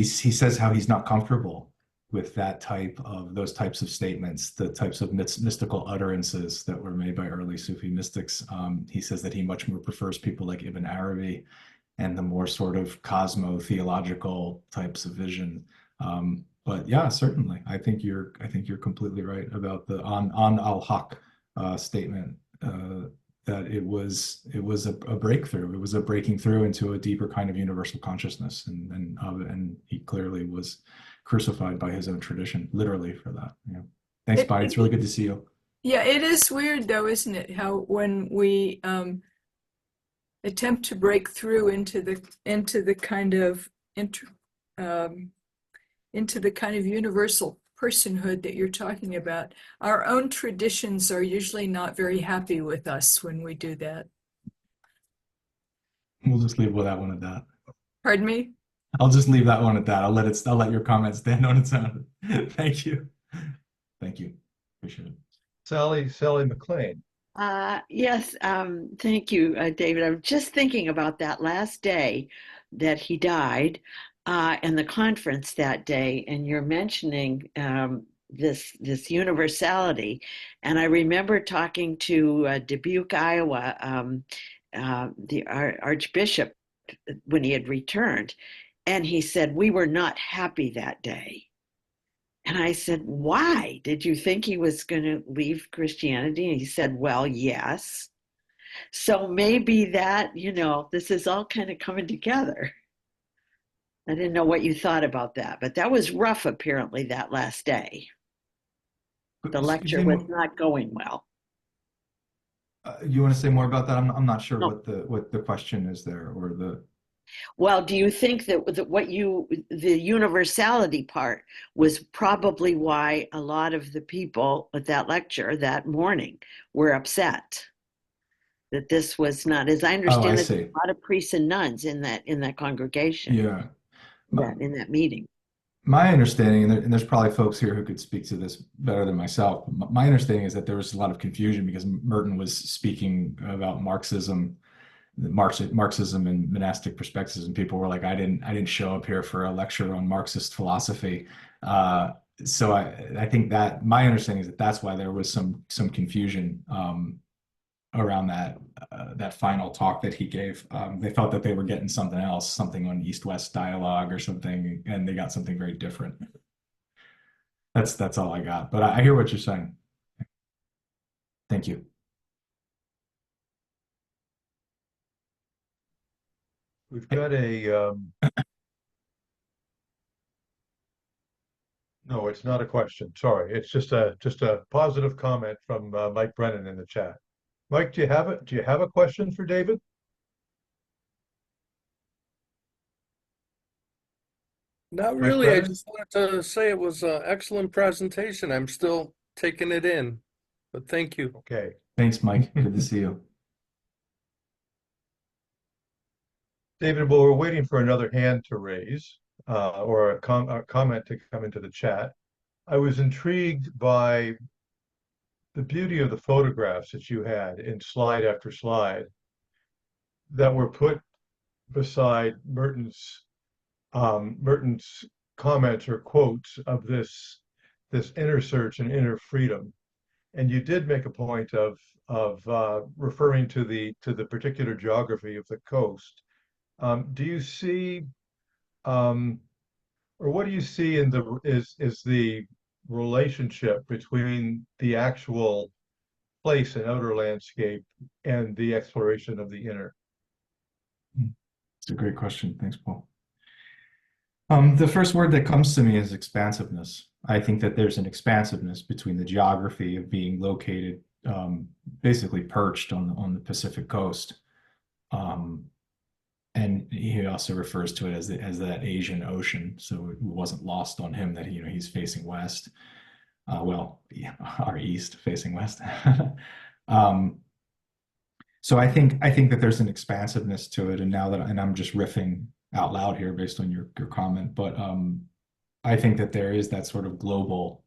says how he's not comfortable with those types of statements, the types of mystical utterances that were made by early Sufi mystics. He says that he much more prefers people like Ibn Arabi and the more sort of cosmo-theological types of vision. But yeah, certainly, I think you're completely right about the on al-Haq statement, that it was a breakthrough. It was a breaking through into a deeper kind of universal consciousness, and he clearly was crucified by his own tradition, literally, for that. Yeah. Thanks, Bonnie. It's really good to see you. Yeah, it is weird though, isn't it? How when we attempt to break through into the kind of into the kind of universal personhood that you're talking about. Our own traditions are usually not very happy with us when we do that. We'll just leave with that one at that. Pardon me? I'll just leave that one at that. I'll let your comment stand on its own. Thank you. Thank you. Appreciate it. Sally McLean. Yes, thank you, David. I'm just thinking about that last day that he died, and the conference that day, and you're mentioning this universality. And I remember talking to Dubuque, Iowa, the Archbishop when he had returned, and he said, we were not happy that day. And I said, why? Did you think he was going to leave Christianity? And he said, well, yes. So maybe that, this is all kind of coming together. I didn't know what you thought about that, but that was rough, apparently, that last day. The lecture was not going well. You want to say more about that? I'm not sure No. what the question is there, or the. Well, do you think that the universality part was probably why a lot of the people at that lecture that morning were upset? That this was not, as I understand it, a lot of priests and nuns in that congregation. Yeah. In that meeting. My understanding, and there's probably folks here who could speak to this better than myself. My understanding is that there was a lot of confusion because Merton was speaking about Marxism and monastic perspectives, and people were like, I didn't show up here for a lecture on Marxist philosophy. So I think that my understanding is that that's why there was some confusion around that final talk that he gave. They thought that they were getting something else, something on East-West dialogue or something, and they got something very different. That's all I got. But I hear what you're saying. Thank you. We've got a no, it's not a question. Sorry, it's just a positive comment from Mike Brennan in the chat. Mike, do you have a question for David? Not really. I just wanted to say it was an excellent presentation. I'm still taking it in, but thank you. Okay. Thanks, Mike. Good to see you. David, well, we're waiting for another hand to raise or a comment to come into the chat. I was intrigued by the beauty of the photographs that you had in slide after slide that were put beside Merton's comments or quotes of this inner search and inner freedom. And you did make a point of referring to the particular geography of the coast. Do you see, or what do you see in is the relationship between the actual place and outer landscape and the exploration of the inner? It's a great question. Thanks, Paul. The first word that comes to me is expansiveness. I think that there's an expansiveness between the geography of being located, basically perched on the Pacific coast. And he also refers to it as that Asian Ocean, so it wasn't lost on him that he's facing west. Our east facing west. So I think that there's an expansiveness to it, and I'm just riffing out loud here based on your comment, but I think that there is that sort of global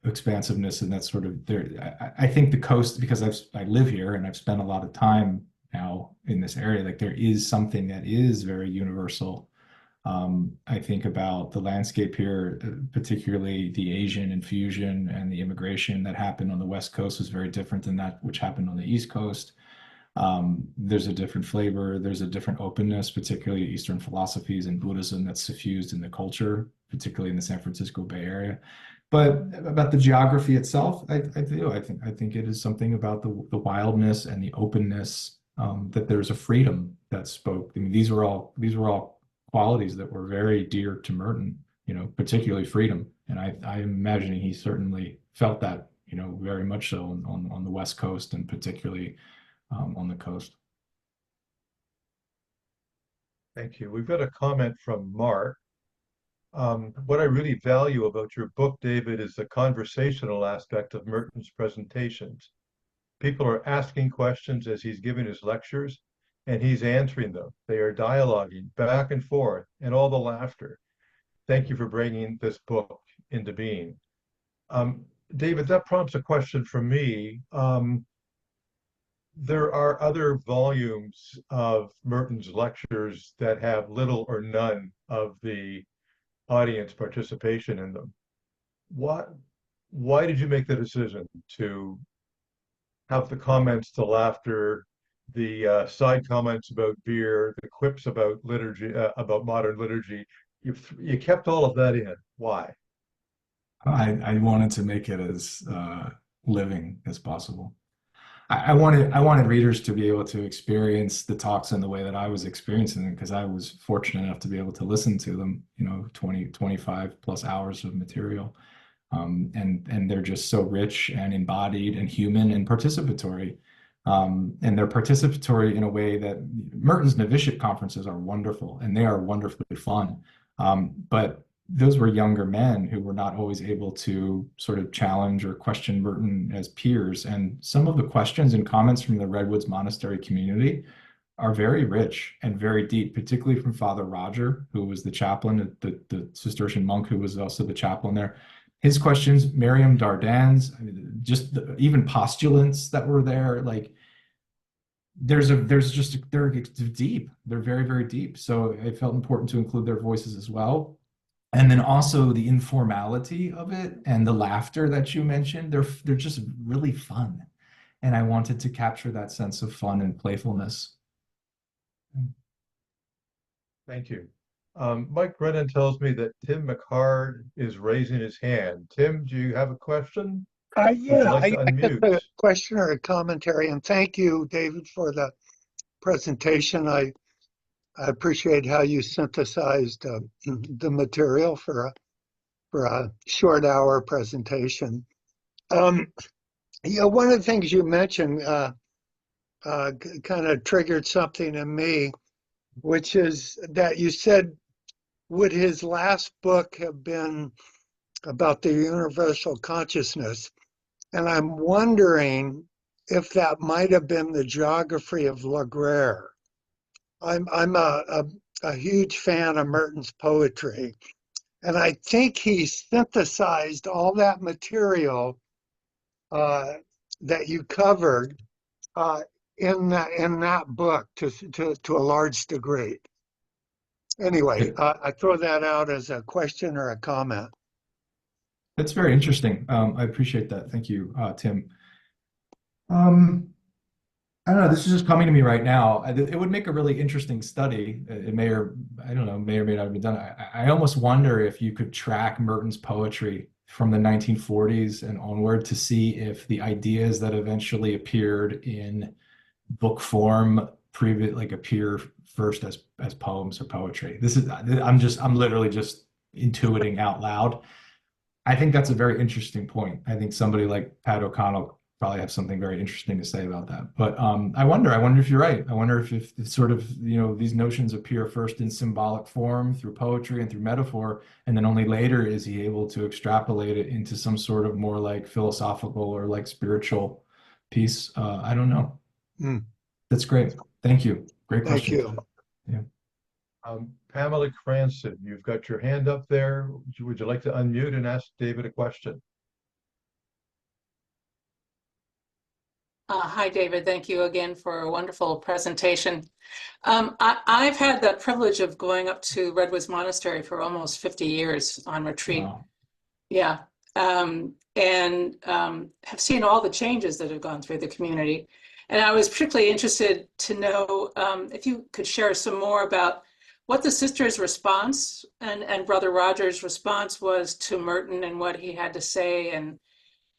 expansiveness, and that sort of there. I think the coast, because I live here and I've spent a lot of time now in this area, like there is something that is very universal. I think about the landscape here, particularly the Asian infusion and the immigration that happened on the West Coast was very different than that which happened on the East Coast. There's a different flavor, there's a different openness, particularly Eastern philosophies and Buddhism that's suffused in the culture, particularly in the San Francisco Bay Area. But about the geography itself, I think it is something about the wildness and the openness, that there's a freedom that spoke. I mean, these were all qualities that were very dear to Merton, particularly freedom. And I'm imagining he certainly felt that, very much so on the West Coast, and particularly on the coast. Thank you. We've got a comment from Mark. What I really value about your book, David, is the conversational aspect of Merton's presentations. People are asking questions as he's giving his lectures, and he's answering them. They are dialoguing back and forth, and all the laughter. Thank you for bringing this book into being. David, that prompts a question from me. There are other volumes of Merton's lectures that have little or none of the audience participation in them. Why did you make the decision to have the comments, the laughter, the side comments about beer, the quips about liturgy, about modern liturgy? You kept all of that in. Why? I wanted to make it as living as possible. I wanted readers to be able to experience the talks in the way that I was experiencing them, because I was fortunate enough to be able to listen to them, 25 plus hours of material. And they're just so rich and embodied and human and participatory. And they're participatory in a way that Merton's novitiate conferences are wonderful, and they are wonderfully fun. But those were younger men who were not always able to sort of challenge or question Merton as peers. And some of the questions and comments from the Redwoods Monastery community are very rich and very deep, particularly from Father Roger, who was the chaplain, the Cistercian monk who was also the chaplain there. His questions, Miriam Dardan's, even postulants that were there, like they're deep. They're very, very deep. So it felt important to include their voices as well. And then also the informality of it and the laughter that you mentioned, they're just really fun. And I wanted to capture that sense of fun and playfulness. Thank you. Mike Brennan tells me that Tim McHard is raising his hand. Tim, do you have a question? Would you Yeah, like to I have unmute? a question or a commentary, and thank you, David, for the presentation. I appreciate how you synthesized the material for a short hour presentation. One of the things you mentioned kind of triggered something in me, which is that you said, would his last book have been about the universal consciousness? And I'm wondering if that might have been the geography of Laguerre. I'm a huge fan of Merton's poetry, and I think he synthesized all that material that you covered in that book to a large degree. Anyway, I throw that out as a question or a comment. That's very interesting. I appreciate that. Thank you, Tim. I don't know, this is just coming to me right now. It would make a really interesting study. It may or, I don't know, may or may not have been done. I almost wonder if you could track Merton's poetry from the 1940s and onward to see if the ideas that eventually appeared in book form appear first as poems or poetry. I'm literally just intuiting out loud. I think that's a very interesting point. I think somebody like Pat O'Connell probably have something very interesting to say about that. But I wonder if you're right. I wonder if it's sort of, these notions appear first in symbolic form through poetry and through metaphor, and then only later is he able to extrapolate it into some sort of more like philosophical or like spiritual piece. I don't know. That's great. Thank you. Great question. Thank you. Yeah. Pamela Cranston, you've got your hand up there. Would you like to unmute and ask David a question? Hi, David. Thank you again for a wonderful presentation. I've had the privilege of going up to Redwoods Monastery for almost 50 years on retreat. Wow. Yeah. And have seen all the changes that have gone through the community. And I was particularly interested to know if you could share some more about what the sisters' response and Brother Roger's response was to Merton and what he had to say, and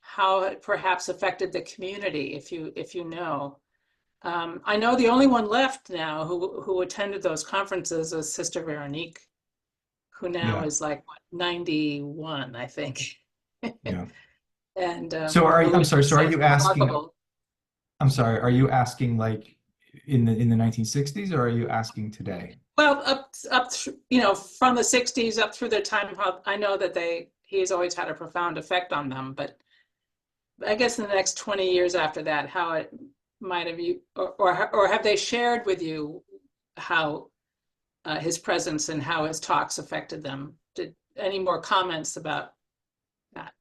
how it perhaps affected the community, if you know. I know the only one left now who attended those conferences was Sister Veronique, who now is like 91, I think. Yeah. And so are you asking? remarkable. I'm sorry. Are you asking like in the 1960s, or are you asking today? Well, from the 60s up through their time, I know that he has always had a profound effect on them, but I guess in the next 20 years after that, how it might have or have they shared with you how his presence and how his talks affected them? Did any more comments about that?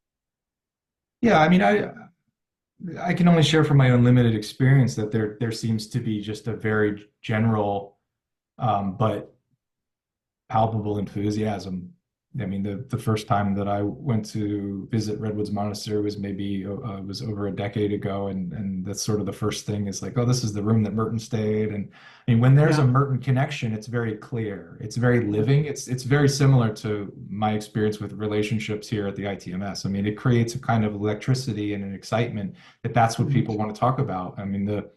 Yeah, I mean, I can only share from my own limited experience that there seems to be just a very general but palpable enthusiasm. I mean, the first time that I went to visit Redwoods Monastery was maybe was over a decade ago, and that's sort of the first thing is like, oh, this is the room that Merton stayed. And I mean, when there's a Merton connection, it's very clear, it's very living. It's very similar to my experience with relationships here at the ITMS. I mean, it creates a kind of electricity and an excitement that's what people want to talk about. I mean, the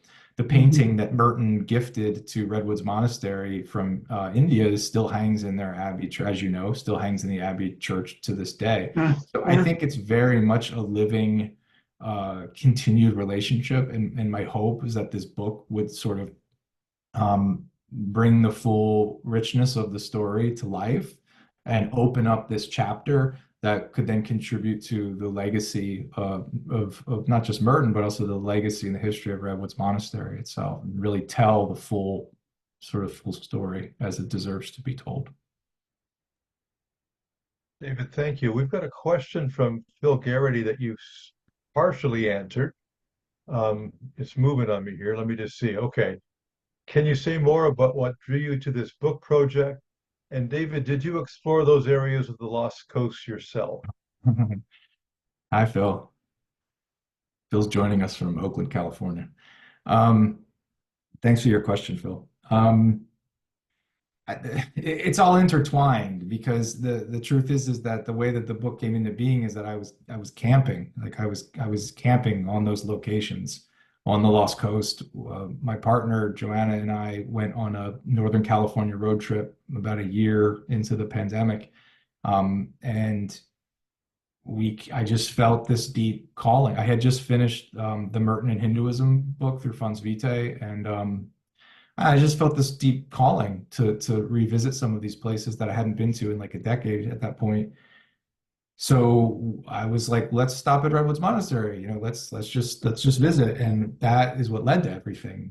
painting that Merton gifted to Redwoods Monastery from India still hangs in their abbey, as you know, still hangs in the abbey church to this day. So I think it's very much a living, continued relationship. And my hope is that this book would sort of bring the full richness of the story to life and open up this chapter that could then contribute to the legacy of not just Merton, but also the legacy and the history of Redwoods Monastery itself, and really tell the full story as it deserves to be told. David, thank you. We've got a question from Phil Garrity that you partially answered. It's moving on me here. Let me just see. Okay. Can you say more about what drew you to this book project? And David, did you explore those areas of the Lost Coast yourself? Hi, Phil. Phil's joining us from Oakland, California. Thanks for your question, Phil. It's all intertwined because the truth is that the way that the book came into being is that I was camping. Like I was camping on those locations on the Lost Coast. My partner Joanna and I went on a Northern California road trip about a year into the pandemic, and I just felt this deep calling. I had just finished the Merton and Hinduism book through Fons Vitae, and I just felt this deep calling to revisit some of these places that I hadn't been to in like a decade at that point. So I was like, let's stop at Redwoods Monastery, let's just visit. And that is what led to everything.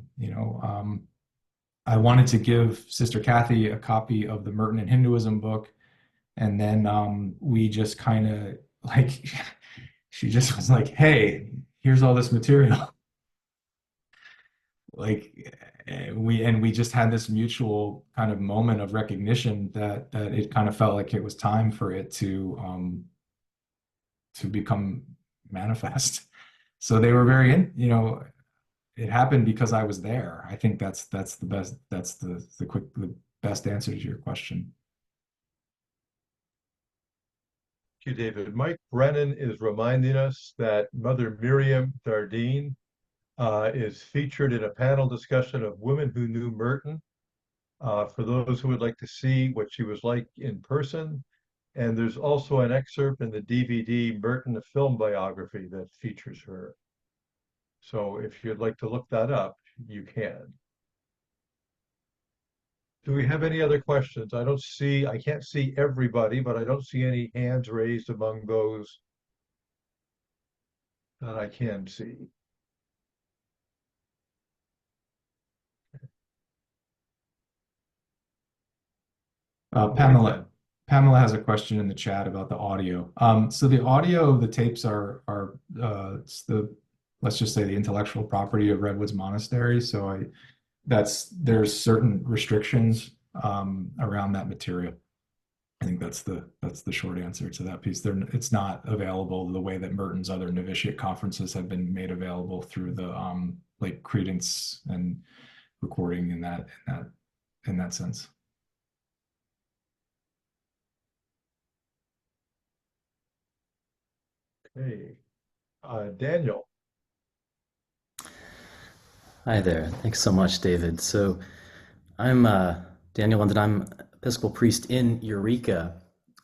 I wanted to give Sister Kathy a copy of the Merton and Hinduism book. And then we just kind of like, she just was like, hey, here's all this material. We just had this mutual kind of moment of recognition that it kind of felt like it was time for it to become manifest. So they were very it happened because I was there. I think that's the best answer to your question. Thank you, David. Mike Brennan is reminding us that Mother Miriam Dardine is featured in a panel discussion of women who knew Merton. For those who would like to see what she was like in person. And there's also an excerpt in the DVD, Merton, a film biography that features her. So if you'd like to look that up, you can. Do we have any other questions? I can't see everybody, but I don't see any hands raised among those that I can see. Pamela has a question in the chat about the audio. So the audio of the tapes are let's just say the intellectual property of Redwoods Monastery. So there's certain restrictions around that material. I think that's the short answer to that piece. It's not available the way that Merton's other novitiate conferences have been made available through the like credence and recording in that sense. Okay. Daniel. Hi there. Thanks so much, David. So I'm Daniel London. I'm Episcopal priest in Eureka.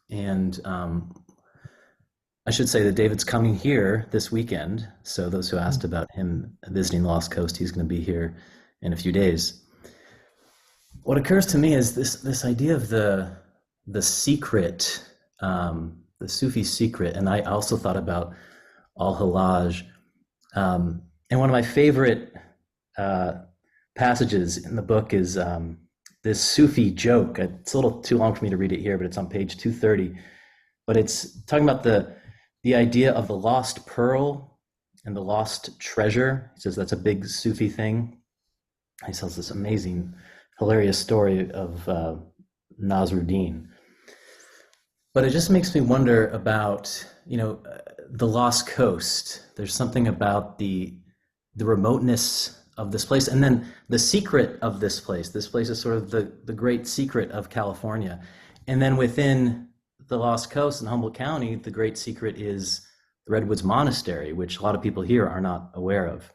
And I should say that David's coming here this weekend. So those who asked about him visiting Lost Coast, he's going to be here in a few days. What occurs to me is this idea of the secret, the Sufi secret, and I also thought about al-Hallaj. And one of my favorite passages in the book is this Sufi joke. It's a little too long for me to read it here, but it's on page 230. But it's talking about the idea of the lost pearl and the lost treasure. He says that's a big Sufi thing. He tells this amazing, hilarious story of Nasruddin. But it just makes me wonder about, the lost coast. There's something about the remoteness of this place, and then the secret of this place. This place is sort of the great secret of California. And then within the Lost Coast in Humboldt County, the great secret is the Redwoods Monastery, which a lot of people here are not aware of.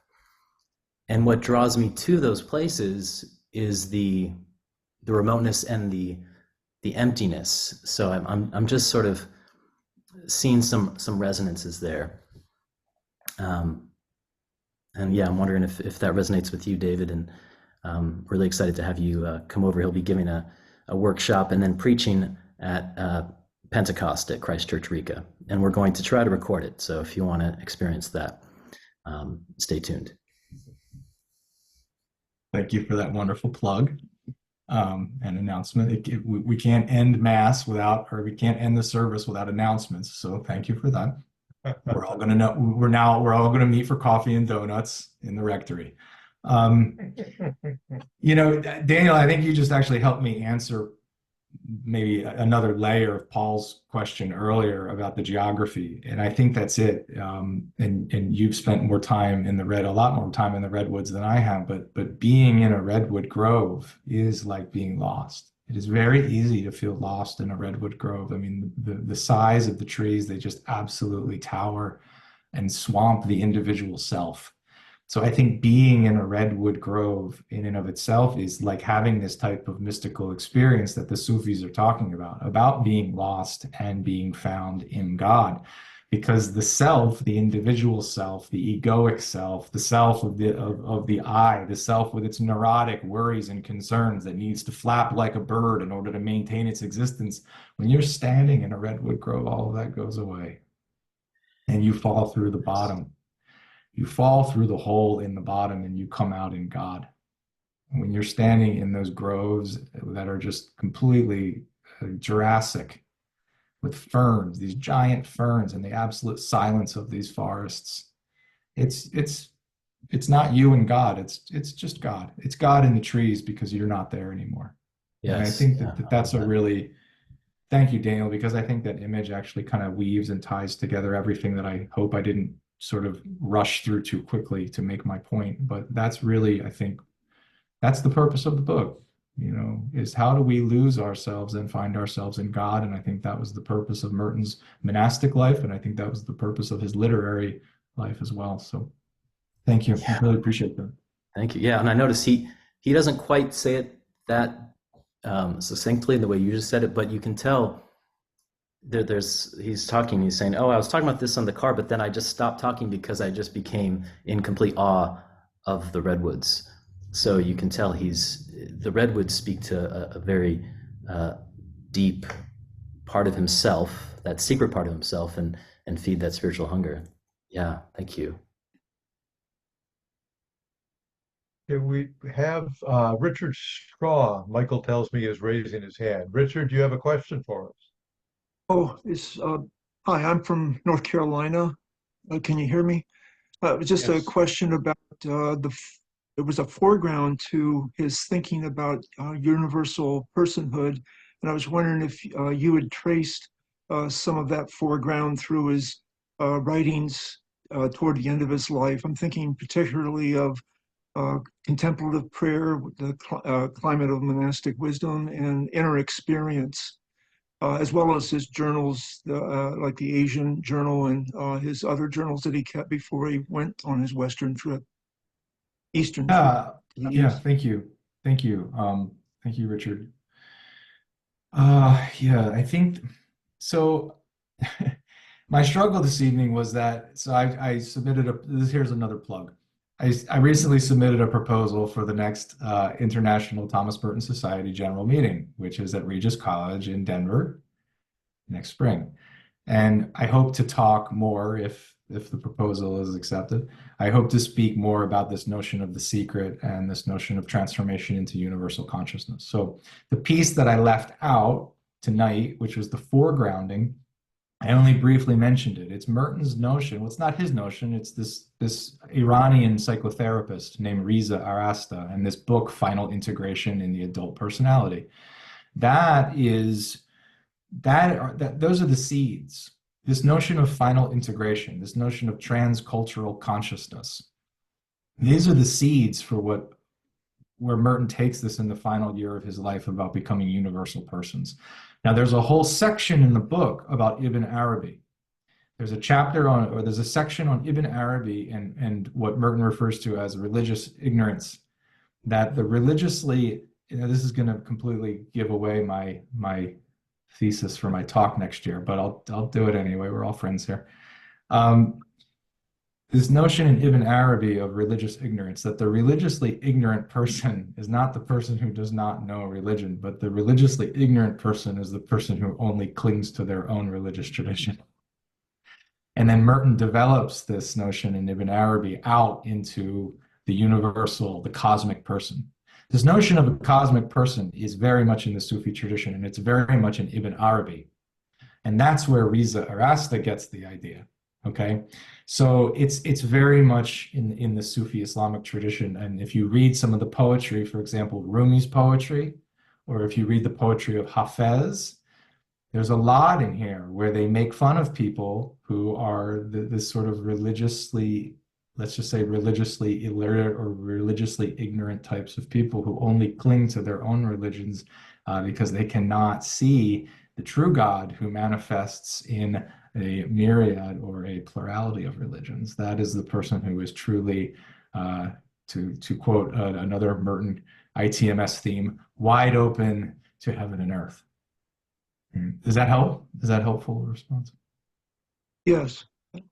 And what draws me to those places is the remoteness and the emptiness. So I'm just sort of seeing some resonances there. And yeah, I'm wondering if that resonates with you, David, and really excited to have you come over. He'll be giving a workshop and then preaching at Pentecost at Christ Church Rica. And we're going to try to record it. So if you want to experience that, stay tuned. Thank you for that wonderful plug and announcement. We can't end Mass we can't end the service without announcements. So thank you for that. We're all going to know. We're all going to meet for coffee and donuts in the rectory. Daniel, I think you just actually helped me answer maybe another layer of Paul's question earlier about the geography, and I think that's it. And you've spent a lot more time in the redwoods than I have, but being in a redwood grove is like being lost. It is very easy to feel lost in a redwood grove. I mean, the size of the trees, they just absolutely tower and swamp the individual self. So I think being in a redwood grove in and of itself is like having this type of mystical experience that the Sufis are talking about being lost and being found in God. Because the self, the individual self, the egoic self, the self of the I, the self with its neurotic worries and concerns that needs to flap like a bird in order to maintain its existence, when you're standing in a redwood grove, all of that goes away. And you fall through the bottom. You fall through the hole in the bottom and you come out in God. When you're standing in those groves that are just completely Jurassic, with ferns, these giant ferns, and the absolute silence of these forests, it's not you and God. It's just God. It's God in the trees because you're not there anymore. Yes, and I think that's a really, thank you, Daniel, because I think that image actually kind of weaves and ties together everything that I hope I didn't sort of rush through too quickly to make my point. But that's really, I think, that's the purpose of the book. Is how do we lose ourselves and find ourselves in God? And I think that was the purpose of Merton's monastic life. And I think that was the purpose of his literary life as well. So thank you. Yeah. I really appreciate that. Thank you. Yeah. And I noticed he doesn't quite say it that succinctly in the way you just said it, but you can tell he's saying, oh, I was talking about this on the car, but then I just stopped talking because I just became in complete awe of the redwoods. So you can tell the redwoods speak to a very deep part of himself, that secret part of himself, and feed that spiritual hunger. Yeah, thank you. Okay, we have Richard Straw, Michael tells me, is raising his hand. Richard, do you have a question for us? Oh, hi, I'm from North Carolina. Can you hear me? It was just Yes. a question about it was a foreground to his thinking about universal personhood. And I was wondering if you had traced some of that foreground through his writings toward the end of his life. I'm thinking particularly of contemplative prayer, the climate of monastic wisdom, and inner experience, as well as his journals, like the Asian journal and his other journals that he kept before he went on his Western trip. Eastern trip. Yeah, thank you. Thank you, Richard. Yeah, I think so. My struggle this evening was that, so I submitted here's another plug. I recently submitted a proposal for the next International Thomas Merton Society General Meeting, which is at Regis College in Denver next spring. And I hope to talk more if the proposal is accepted. I hope to speak more about this notion of the secret and this notion of transformation into universal consciousness. So the piece that I left out tonight, which was the foregrounding, I only briefly mentioned it. It's Merton's notion. Well, it's not his notion. It's this Iranian psychotherapist named Reza Arasta, and this book, Final Integration in the Adult Personality. Those are the seeds. This notion of final integration, this notion of transcultural consciousness. These are the seeds for where Merton takes this in the final year of his life about becoming universal persons. Now, there's a whole section in the book about Ibn Arabi. There's a section on Ibn Arabi and what Merton refers to as religious ignorance, that the religiously, this is going to completely give away my thesis for my talk next year, but I'll do it anyway. We're all friends here. This notion in Ibn Arabi of religious ignorance, that the religiously ignorant person is not the person who does not know religion, but the religiously ignorant person is the person who only clings to their own religious tradition. And then Merton develops this notion in Ibn Arabi out into the universal, the cosmic person. This notion of a cosmic person is very much in the Sufi tradition, and it's very much in Ibn Arabi. And that's where Reza Arasta gets the idea. Okay, so it's very much in the Sufi Islamic tradition. And if you read some of the poetry, for example, Rumi's poetry, or if you read the poetry of Hafez, there's a lot in here where they make fun of people who are this sort of religiously, let's just say religiously illiterate or religiously ignorant types of people who only cling to their own religions because they cannot see the true God who manifests in a myriad or a plurality of religions. That is the person who is truly, to quote another Merton ITMS theme, wide open to heaven and earth. Does that help? Is that helpful response? Yes.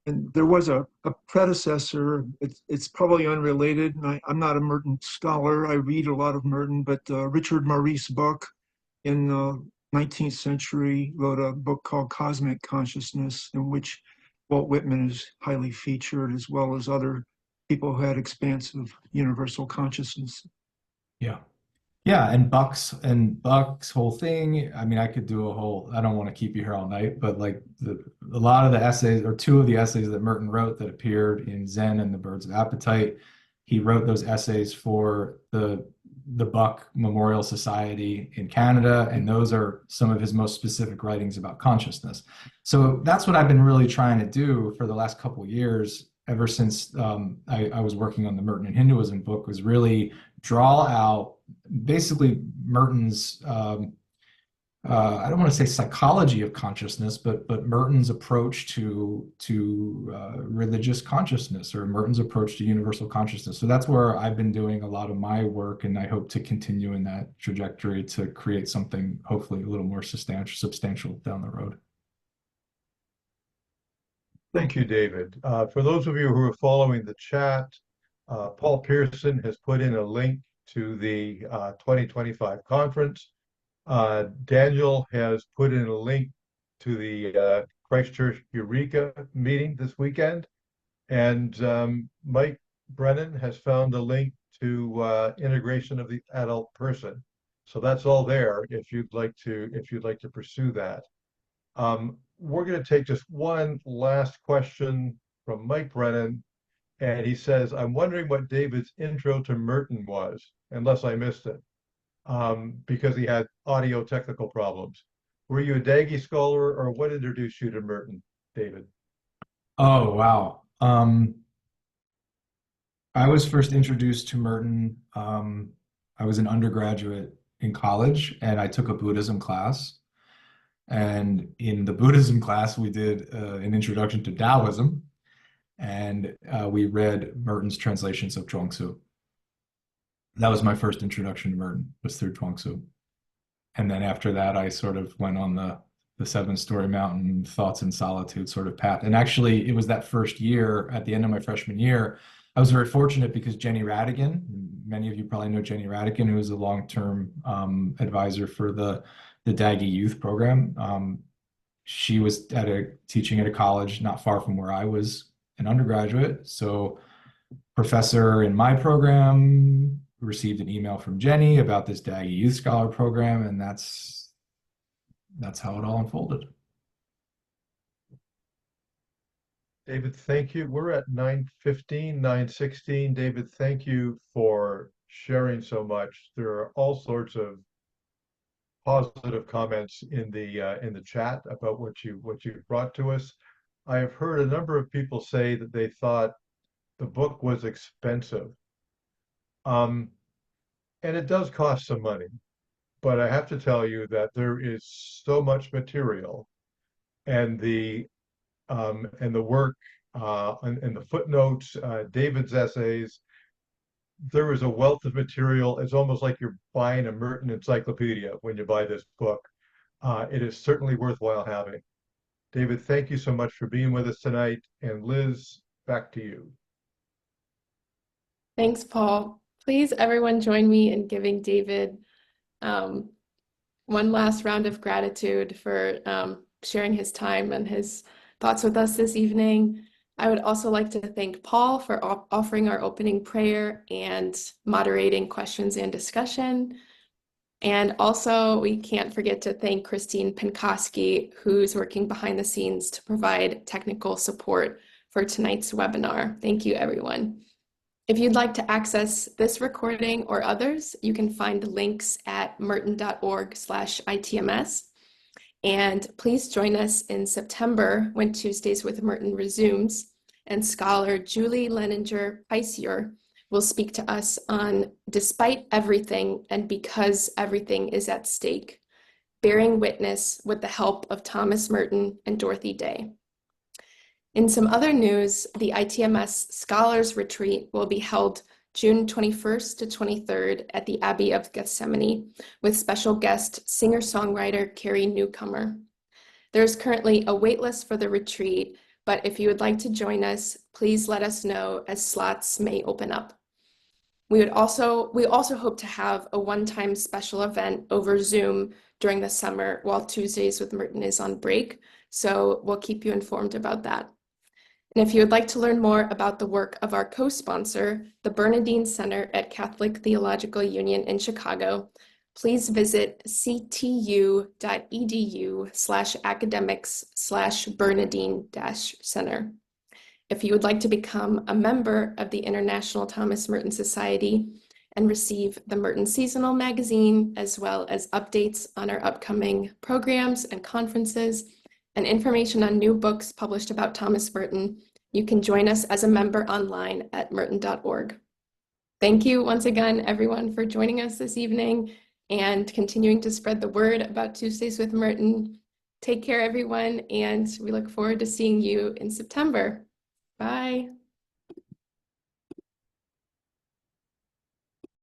And there was a predecessor. It's probably unrelated. And I'm not a Merton scholar. I read a lot of Merton, but Richard Maurice Buck in 19th century wrote a book called Cosmic Consciousness, in which Walt Whitman is highly featured, as well as other people who had expansive universal consciousness. Yeah. Yeah, and Buck's whole thing, I mean, I could do I don't want to keep you here all night, but like a lot of the essays, or two of the essays that Merton wrote that appeared in Zen and the Birds of Appetite, he wrote those essays for the Buck Memorial Society in Canada, and those are some of his most specific writings about consciousness. So that's what I've been really trying to do for the last couple of years, ever since I was working on the Merton and Hinduism book, was really draw out basically Merton's, I don't want to say psychology of consciousness, but Merton's approach to religious consciousness, or Merton's approach to universal consciousness. So that's where I've been doing a lot of my work, and I hope to continue in that trajectory to create something hopefully a little more substantial down the road. Thank you, David. For those of you who are following the chat, Paul Pearson has put in a link to the 2025 conference. Daniel has put in a link to the Christchurch Eureka meeting this weekend. And Mike Brennan has found a link to integration of the adult person. So that's all there if you'd like to pursue that. We're going to take just one last question from Mike Brennan. And he says, I'm wondering what David's intro to Merton was, unless I missed it, because he had audio technical problems. Were you a Daggy scholar, or what introduced you to Merton, David? Oh, wow. I was first introduced to Merton. I was an undergraduate in college, and I took a Buddhism class. And in the Buddhism class, we did an introduction to Taoism. And we read Merton's translations of Chuang-Tzu. That was my first introduction to Merton, was through Chuang-Tzu. And then after that, I sort of went on the seven-story mountain thoughts and solitude sort of path. And actually, it was that first year, at the end of my freshman year, I was very fortunate because Jenny Radigan, many of you probably know Jenny Radigan, who is a long-term advisor for the Daggy Youth Program. She was teaching at a college not far from where I was an undergraduate. So professor in my program received an email from Jenny about this Daggy Youth Scholar Program, and that's how it all unfolded. David, thank you. We're at 9:15, 9:16. David, thank you for sharing so much. There are all sorts of positive comments in the chat about what you brought to us. I have heard a number of people say that they thought the book was expensive. And it does cost some money, but I have to tell you that there is so much material, and the work and the footnotes, David's essays. There is a wealth of material. It's almost like you're buying a Merton encyclopedia when you buy this book. It is certainly worthwhile having. David, thank you so much for being with us tonight. And Liz, back to you. Thanks, Paul. Please, everyone, join me in giving David one last round of gratitude for sharing his time and his thoughts with us this evening. I would also like to thank Paul for offering our opening prayer and moderating questions and discussion. And also, we can't forget to thank Christine Penkoski, who's working behind the scenes to provide technical support for tonight's webinar. Thank you, everyone. If you'd like to access this recording or others, you can find links at merton.org/ITMS. And please join us in September when Tuesdays with Merton resumes, and scholar Julie Leninger-Peisier will speak to us on Despite Everything and Because Everything is at Stake, Bearing Witness with the help of Thomas Merton and Dorothy Day. In some other news, the ITMS Scholars Retreat will be held June 21st to 23rd at the Abbey of Gethsemane with special guest singer-songwriter Carrie Newcomer. There's currently a waitlist for the retreat, but if you would like to join us, please let us know as slots may open up. We also hope to have a one-time special event over Zoom during the summer while Tuesdays with Merton is on break, so we'll keep you informed about that. And if you would like to learn more about the work of our co-sponsor, the Bernardine Center at Catholic Theological Union in Chicago, please visit ctu.edu/academics/Bernardine-Center. If you would like to become a member of the International Thomas Merton Society and receive the Merton Seasonal Magazine, as well as updates on our upcoming programs and conferences, and information on new books published about Thomas Merton, you can join us as a member online at merton.org. Thank you once again, everyone, for joining us this evening and continuing to spread the word about Tuesdays with Merton. Take care, everyone, and we look forward to seeing you in September. Bye.